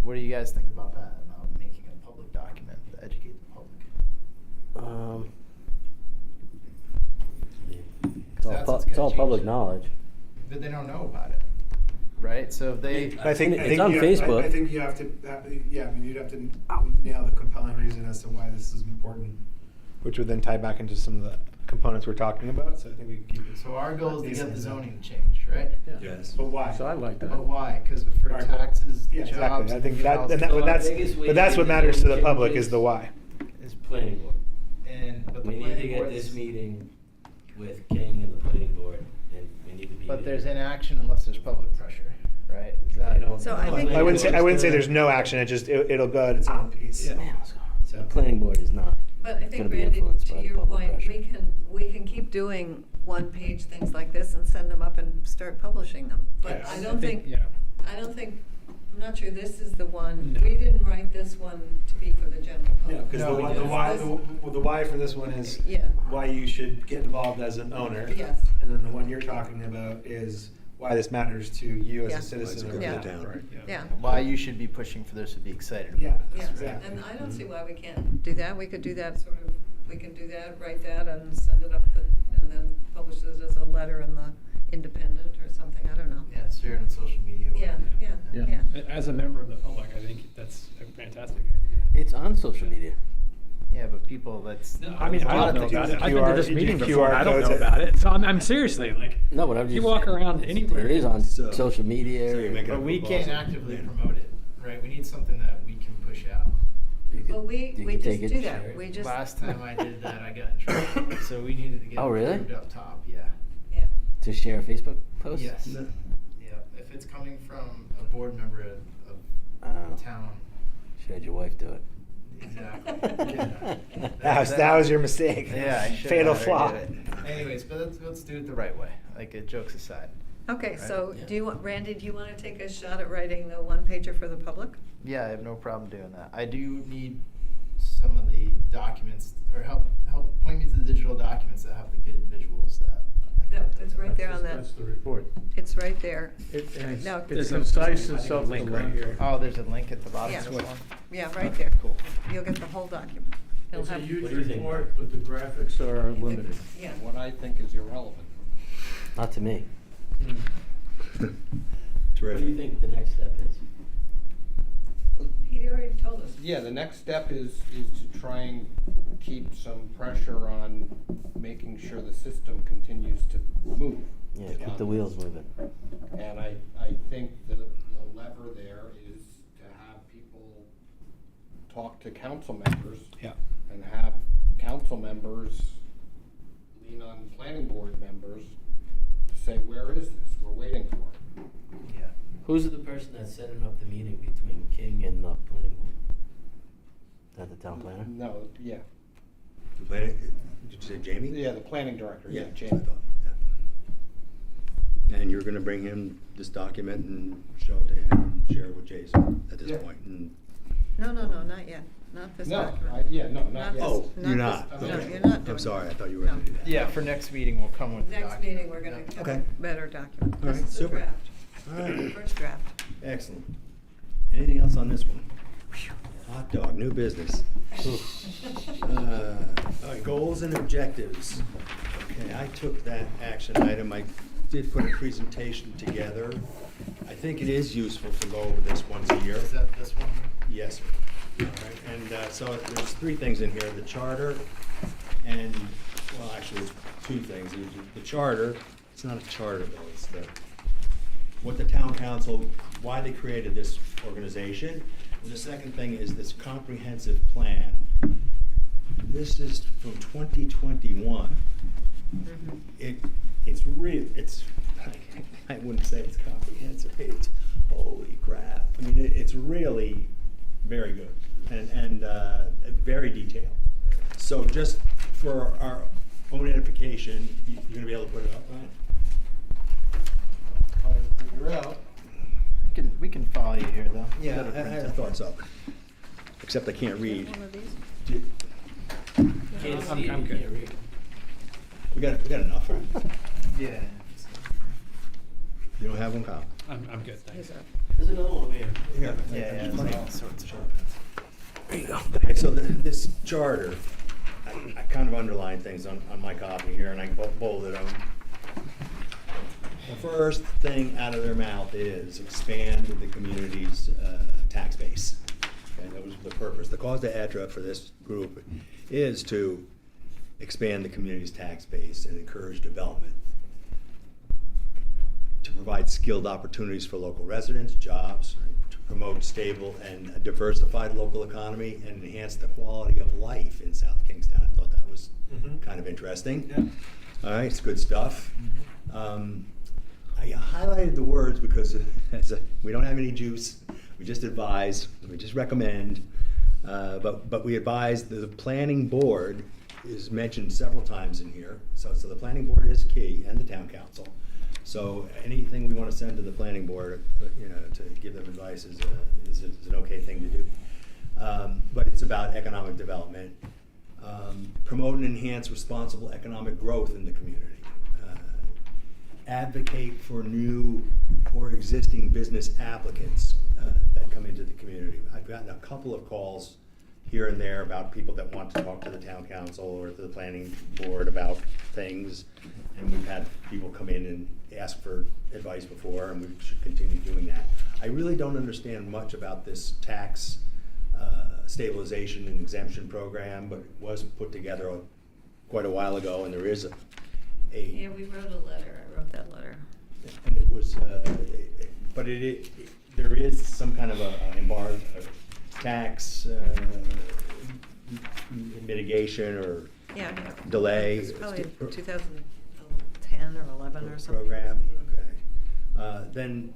[SPEAKER 5] what do you guys think about that? About making a public document to educate the public?
[SPEAKER 7] It's all public knowledge.
[SPEAKER 5] But they don't know about it, right? So if they,
[SPEAKER 1] I think
[SPEAKER 7] It's on
[SPEAKER 1] you
[SPEAKER 7] Facebook.
[SPEAKER 1] I think you have to. Yeah, I mean, you'd have to nail the compelling reason as to why this is important, which would then tie back into some of the components we're talking about. So I think we can keep it.
[SPEAKER 5] so our goal is to get the
[SPEAKER 1] Decent.
[SPEAKER 5] zoning changed, right?
[SPEAKER 3] Yes.
[SPEAKER 1] But why?
[SPEAKER 6] So I like that.
[SPEAKER 5] But why? Because for
[SPEAKER 1] Our goal.
[SPEAKER 5] taxes,
[SPEAKER 1] Yeah,
[SPEAKER 5] jobs,
[SPEAKER 1] exactly. I think
[SPEAKER 5] new
[SPEAKER 1] that,
[SPEAKER 5] houses,
[SPEAKER 1] and that,
[SPEAKER 7] So
[SPEAKER 1] but
[SPEAKER 7] our
[SPEAKER 1] that's
[SPEAKER 7] biggest way
[SPEAKER 1] but that's
[SPEAKER 7] to
[SPEAKER 1] what
[SPEAKER 7] get
[SPEAKER 1] matters to the
[SPEAKER 7] changes
[SPEAKER 1] public is the why.
[SPEAKER 7] It's planning board.
[SPEAKER 5] but the
[SPEAKER 7] We need to
[SPEAKER 5] planning
[SPEAKER 7] get
[SPEAKER 5] board
[SPEAKER 7] this
[SPEAKER 5] is-
[SPEAKER 7] meeting with King and the planning board, and we need to be.
[SPEAKER 5] But
[SPEAKER 7] there.
[SPEAKER 5] there's inaction unless there's public pressure, right? Is that?
[SPEAKER 7] I don't
[SPEAKER 8] So
[SPEAKER 7] know.
[SPEAKER 8] I think-
[SPEAKER 1] I wouldn't say
[SPEAKER 7] Planning
[SPEAKER 1] there's no action. It just it'll go at its own pace.
[SPEAKER 3] Yeah.
[SPEAKER 7] Man, what's going on? The planning board is not.
[SPEAKER 8] But I
[SPEAKER 7] gonna
[SPEAKER 8] think,
[SPEAKER 7] be
[SPEAKER 8] Randy,
[SPEAKER 7] influenced by
[SPEAKER 8] to
[SPEAKER 7] the
[SPEAKER 8] your
[SPEAKER 7] public
[SPEAKER 8] point,
[SPEAKER 7] pressure.
[SPEAKER 8] we can keep doing one-page things like this and send them up and start publishing them. But
[SPEAKER 1] Yeah,
[SPEAKER 8] I don't think,
[SPEAKER 9] Yeah.
[SPEAKER 8] I'm not sure this is the one,
[SPEAKER 9] No.
[SPEAKER 8] we didn't write this one to be for the general
[SPEAKER 1] Yeah,
[SPEAKER 8] public.
[SPEAKER 1] because
[SPEAKER 5] No,
[SPEAKER 1] the
[SPEAKER 5] we
[SPEAKER 1] why
[SPEAKER 8] didn't.
[SPEAKER 1] the why for this one is
[SPEAKER 8] Yeah.
[SPEAKER 1] why you should get involved as an owner.
[SPEAKER 8] Yes.
[SPEAKER 1] And then the one you're talking about is why this matters to you as
[SPEAKER 8] Yeah.
[SPEAKER 1] a citizen of
[SPEAKER 8] Yeah.
[SPEAKER 1] the town.
[SPEAKER 3] Right.
[SPEAKER 8] Yeah.
[SPEAKER 5] Why you should be pushing for this to be excited about.
[SPEAKER 1] Yeah.
[SPEAKER 8] Yeah,
[SPEAKER 1] Exactly.
[SPEAKER 8] and I don't see why we can't do that. We could do that sort of, we can do that, write that and send it up and then publish it as a letter in the Independent or something, I don't know.
[SPEAKER 5] Yeah, share it on social media.
[SPEAKER 8] Yeah, yeah,
[SPEAKER 6] Yeah.
[SPEAKER 8] yeah.
[SPEAKER 9] As a member of the public, I think that's a fantastic idea.
[SPEAKER 7] It's on social media.
[SPEAKER 5] Yeah, but people, that's.
[SPEAKER 9] No, I mean, I don't know
[SPEAKER 1] do
[SPEAKER 9] about it. I've
[SPEAKER 1] QR
[SPEAKER 9] been to this meeting
[SPEAKER 1] do
[SPEAKER 9] before.
[SPEAKER 1] QR
[SPEAKER 9] I don't
[SPEAKER 1] codes
[SPEAKER 9] know
[SPEAKER 1] at-
[SPEAKER 9] about it. So I'm seriously like,
[SPEAKER 7] No, but I'm just.
[SPEAKER 9] you walk
[SPEAKER 7] saying,
[SPEAKER 9] around
[SPEAKER 7] it's-
[SPEAKER 9] anywhere.
[SPEAKER 7] It is on
[SPEAKER 3] So-
[SPEAKER 7] social media.
[SPEAKER 3] so you're making
[SPEAKER 5] But we
[SPEAKER 3] proposal.
[SPEAKER 5] can't actively
[SPEAKER 3] Yeah.
[SPEAKER 5] promote it, right? We need something that we can push out.
[SPEAKER 7] You could-
[SPEAKER 8] Well, we
[SPEAKER 7] you
[SPEAKER 8] just
[SPEAKER 7] could take it
[SPEAKER 8] do
[SPEAKER 7] and
[SPEAKER 8] that.
[SPEAKER 7] share it.
[SPEAKER 8] We just.
[SPEAKER 5] Last time I did that, I got in trouble. So we needed to get
[SPEAKER 7] Oh, really?
[SPEAKER 5] approved up top, yeah.
[SPEAKER 8] Yeah.
[SPEAKER 7] To share a Facebook post.
[SPEAKER 5] Yes.
[SPEAKER 3] No.
[SPEAKER 5] Yeah, if it's coming from a board member of
[SPEAKER 7] Oh.
[SPEAKER 5] town,
[SPEAKER 7] Should have your wife do it.
[SPEAKER 5] exactly. Yeah.
[SPEAKER 1] That was your mistake.
[SPEAKER 5] Yeah, I should
[SPEAKER 1] Fatal
[SPEAKER 5] have
[SPEAKER 1] flaw.
[SPEAKER 5] did it. Anyways, but let's do it the right way. Like, jokes aside.
[SPEAKER 8] Okay,
[SPEAKER 5] Right.
[SPEAKER 8] so
[SPEAKER 7] Yeah.
[SPEAKER 8] do you want, Randy, do you want to take a shot at writing the one-pager for the public?
[SPEAKER 5] Yeah, I have no problem doing that. I do need some of the documents, or help point me to the digital documents that have the good visuals that.
[SPEAKER 8] It's right there on that,
[SPEAKER 6] That's the report.
[SPEAKER 8] it's right there.
[SPEAKER 6] And
[SPEAKER 8] No,
[SPEAKER 6] it's
[SPEAKER 9] There's a-
[SPEAKER 6] concise and
[SPEAKER 9] I think a link right
[SPEAKER 6] self-explanatory.
[SPEAKER 9] here.
[SPEAKER 5] Oh, there's a link at the bottom
[SPEAKER 8] Yeah.
[SPEAKER 5] of this one?
[SPEAKER 8] Yeah, right there.
[SPEAKER 5] Cool.
[SPEAKER 8] You'll get the whole document. It'll
[SPEAKER 6] It's a
[SPEAKER 8] have-
[SPEAKER 6] huge
[SPEAKER 7] What do you think,
[SPEAKER 6] report,
[SPEAKER 7] Mark?
[SPEAKER 6] but the graphics are limited.
[SPEAKER 8] Yeah.
[SPEAKER 4] What I think is irrelevant.
[SPEAKER 7] Not to me. What
[SPEAKER 3] Terrific.
[SPEAKER 7] do you think the next step is?
[SPEAKER 8] He already told us.
[SPEAKER 4] Yeah, the next step is to try and keep some pressure on making sure the system continues to move.
[SPEAKER 7] Yeah, keep the wheels moving.
[SPEAKER 4] And I think the lever there is to have people talk to council members.
[SPEAKER 1] Yeah.
[SPEAKER 4] And have council members lean on planning board members to say, where is this? We're waiting for it.
[SPEAKER 5] Yeah.
[SPEAKER 7] Who's the person that's setting up the meeting between King and the planning board? Is that the town planner?
[SPEAKER 4] No, yeah.
[SPEAKER 3] The planning- Did you say Jamie?
[SPEAKER 4] Yeah, the planning director, yeah,
[SPEAKER 3] that's what I
[SPEAKER 4] Jamie.
[SPEAKER 3] thought, yeah. And you're gonna bring him this document and show it to him, and share it with Jason at this
[SPEAKER 4] Yeah.
[SPEAKER 3] point. And
[SPEAKER 8] No, not yet. Not this
[SPEAKER 4] No,
[SPEAKER 8] document.
[SPEAKER 4] yeah, no,
[SPEAKER 8] Not
[SPEAKER 4] not
[SPEAKER 8] this-
[SPEAKER 4] yet.
[SPEAKER 3] Oh, you're
[SPEAKER 8] this-
[SPEAKER 3] not.
[SPEAKER 8] No,
[SPEAKER 3] Okay.
[SPEAKER 8] you're not
[SPEAKER 3] I'm
[SPEAKER 8] doing
[SPEAKER 3] sorry,
[SPEAKER 8] it.
[SPEAKER 3] I thought you were
[SPEAKER 8] No.
[SPEAKER 3] gonna do that.
[SPEAKER 5] Yeah, for next meeting, we'll come with the
[SPEAKER 8] Next
[SPEAKER 5] document.
[SPEAKER 8] meeting, we're gonna have
[SPEAKER 3] Okay.
[SPEAKER 8] a better document.
[SPEAKER 3] All right,
[SPEAKER 8] This is the
[SPEAKER 3] super.
[SPEAKER 8] draft.
[SPEAKER 3] All right.
[SPEAKER 8] First draft.
[SPEAKER 3] Excellent. Anything else on this one? Hot dog, new business. All right, goals and objectives. Okay, I took that action item. I did put a presentation together. I think it is useful to go over this once a year.
[SPEAKER 5] Is that this one?
[SPEAKER 3] Yes. All right, and so there's three things in here, the charter and, well, actually, it's two things. There's the charter, it's not a charter though, it's what the town council, why they created this organization. And the second thing is this comprehensive plan. This is from 2021. It's I wouldn't say it's comprehensive, it's, holy crap. I mean, it's really very good and very detailed. So just for our own edification, you're gonna be able to put it up, right?
[SPEAKER 4] Trying to figure out.
[SPEAKER 5] We can follow you here, though.
[SPEAKER 3] Yeah,
[SPEAKER 5] Got a
[SPEAKER 3] I
[SPEAKER 5] printer.
[SPEAKER 3] thought so. Except I can't read.
[SPEAKER 8] One of these?
[SPEAKER 7] Can't
[SPEAKER 9] I'm
[SPEAKER 7] see it,
[SPEAKER 9] good.
[SPEAKER 7] you can't read.
[SPEAKER 3] We got enough, right?
[SPEAKER 5] Yeah.
[SPEAKER 3] You don't have one, Kyle?
[SPEAKER 9] I'm good, thanks.
[SPEAKER 2] He's up.
[SPEAKER 7] There's another one over here.
[SPEAKER 3] Yeah.
[SPEAKER 5] Yeah, there's all sorts of.
[SPEAKER 3] There you go. Okay, so this charter, I kind of underlined things on my copy here, and I bolded them. The first thing out of their mouth is expand the community's tax base. Okay, that was the purpose. The cause d'etre for this group is to expand the community's tax base and encourage development, to provide skilled opportunities for local residents, jobs, right, to promote stable and a diversified local economy, and enhance the quality of life in South Kingstown. I thought that was kind of interesting.
[SPEAKER 1] Yeah.
[SPEAKER 3] All right, it's good stuff. I highlighted the words because we don't have any juice. We just advise, we just recommend, but we advise the planning board is mentioned several times in here. So the planning board is key, and the town council. So anything we want to send to the planning board, to give them advice is an okay thing to do. But it's about economic development, promote and enhance responsible economic growth in the community. Advocate for new or existing business applicants that come into the community. I've gotten a couple of calls here and there about people that want to talk to the town council or to the planning board about things, and we've had people come in and ask for advice before, and we should continue doing that. I really don't understand much about this tax stabilization and exemption program, but it was put together quite a while ago, and there is
[SPEAKER 2] Yeah, we wrote a letter. I wrote that letter.
[SPEAKER 3] and it was, but there is some kind of a tax mitigation or
[SPEAKER 2] Yeah.
[SPEAKER 3] delay.
[SPEAKER 2] It's probably 2010 or 11 or something.
[SPEAKER 3] Program, okay. Then,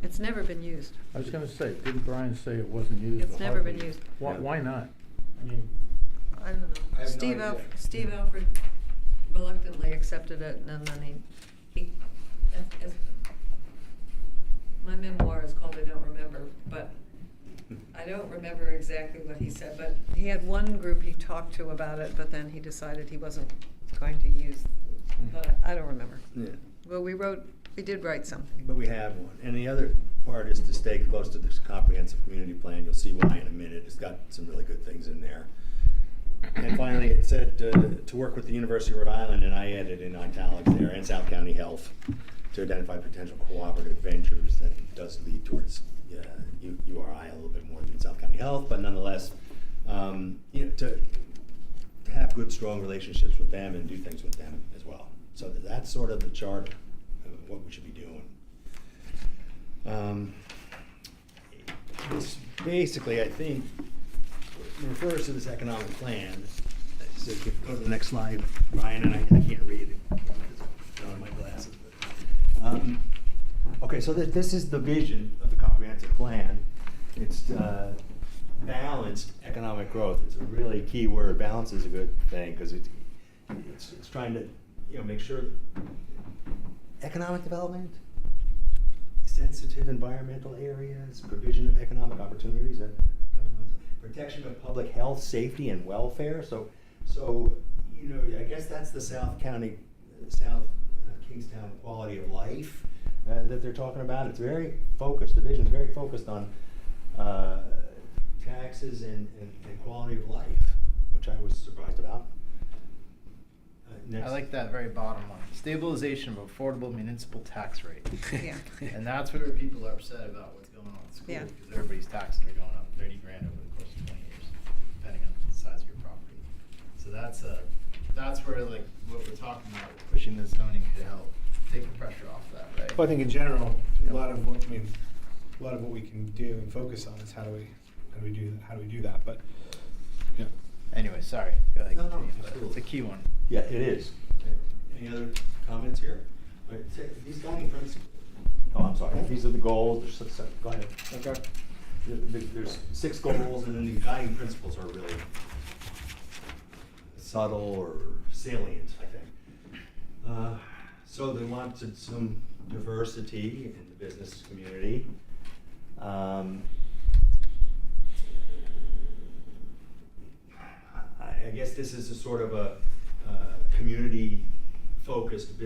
[SPEAKER 2] It's never been used.
[SPEAKER 6] I was gonna say, didn't Brian say it wasn't used?
[SPEAKER 2] It's never been used.
[SPEAKER 6] Why not? I mean,
[SPEAKER 2] I don't know.
[SPEAKER 4] I have no
[SPEAKER 2] Steve
[SPEAKER 4] idea.
[SPEAKER 2] Steve Alford reluctantly accepted it, and then he my memoir is called I Don't Remember, but I don't remember exactly what he said, but he had one group he talked to about it, but then he decided he wasn't going to use, but I don't remember.
[SPEAKER 3] yeah,
[SPEAKER 2] Well, we did write something.
[SPEAKER 3] but we have one. And the other part is to stay close to this comprehensive community plan. You'll see why in a minute. It's got some really good things in there. And finally, it said to work with the University of Rhode Island, and I added in italics there, and South County Health, to identify potential cooperative ventures that does lead towards URI a little bit more than South County Health, but nonetheless, to have good, strong relationships with them and do things with them as well. So that's sort of the charter of what we should be doing. This basically, I think, refers to this economic plan. So if you go to the next slide, Brian, and I can't read it because I don't have my glasses. But, okay, so this is the vision of the comprehensive plan. It's balanced economic growth. It's a really key word. Balance is a good thing because it's trying to make sure economic development, sensitive environmental areas, provision of economic opportunities, protection of public health, safety, and welfare. So I guess that's the South Kingstown quality of life that they're talking about. It's very focused. The vision is very focused on taxes and quality of life, which I was surprised about. Next.
[SPEAKER 5] I like that very bottom one. Stabilization of affordable municipal tax rate.
[SPEAKER 2] Yeah.
[SPEAKER 5] And that's where people are upset about what's going on in school,
[SPEAKER 2] Yeah.
[SPEAKER 5] because everybody's taxes are going up 30 grand over the course of 20 years, depending on the size of your property. So that's where like what we're talking about, pushing the zoning to help take the pressure off that, right?
[SPEAKER 1] Well, I think in general, a lot of what we can do and focus on is how do we do that? But yeah.
[SPEAKER 5] Anyway, sorry. Go ahead.
[SPEAKER 3] No,
[SPEAKER 5] continue, but
[SPEAKER 3] absolutely.
[SPEAKER 5] it's a key one.
[SPEAKER 3] Yeah, it is. Any other comments here? Right, these guiding principles. Oh, I'm sorry. These are the goals. There's 6, go ahead.
[SPEAKER 1] Okay.
[SPEAKER 3] There's 6 goals, and then the guiding principles are really subtle or salient, I think. So they wanted some diversity in the business community. I guess this is a sort of a community-focused business.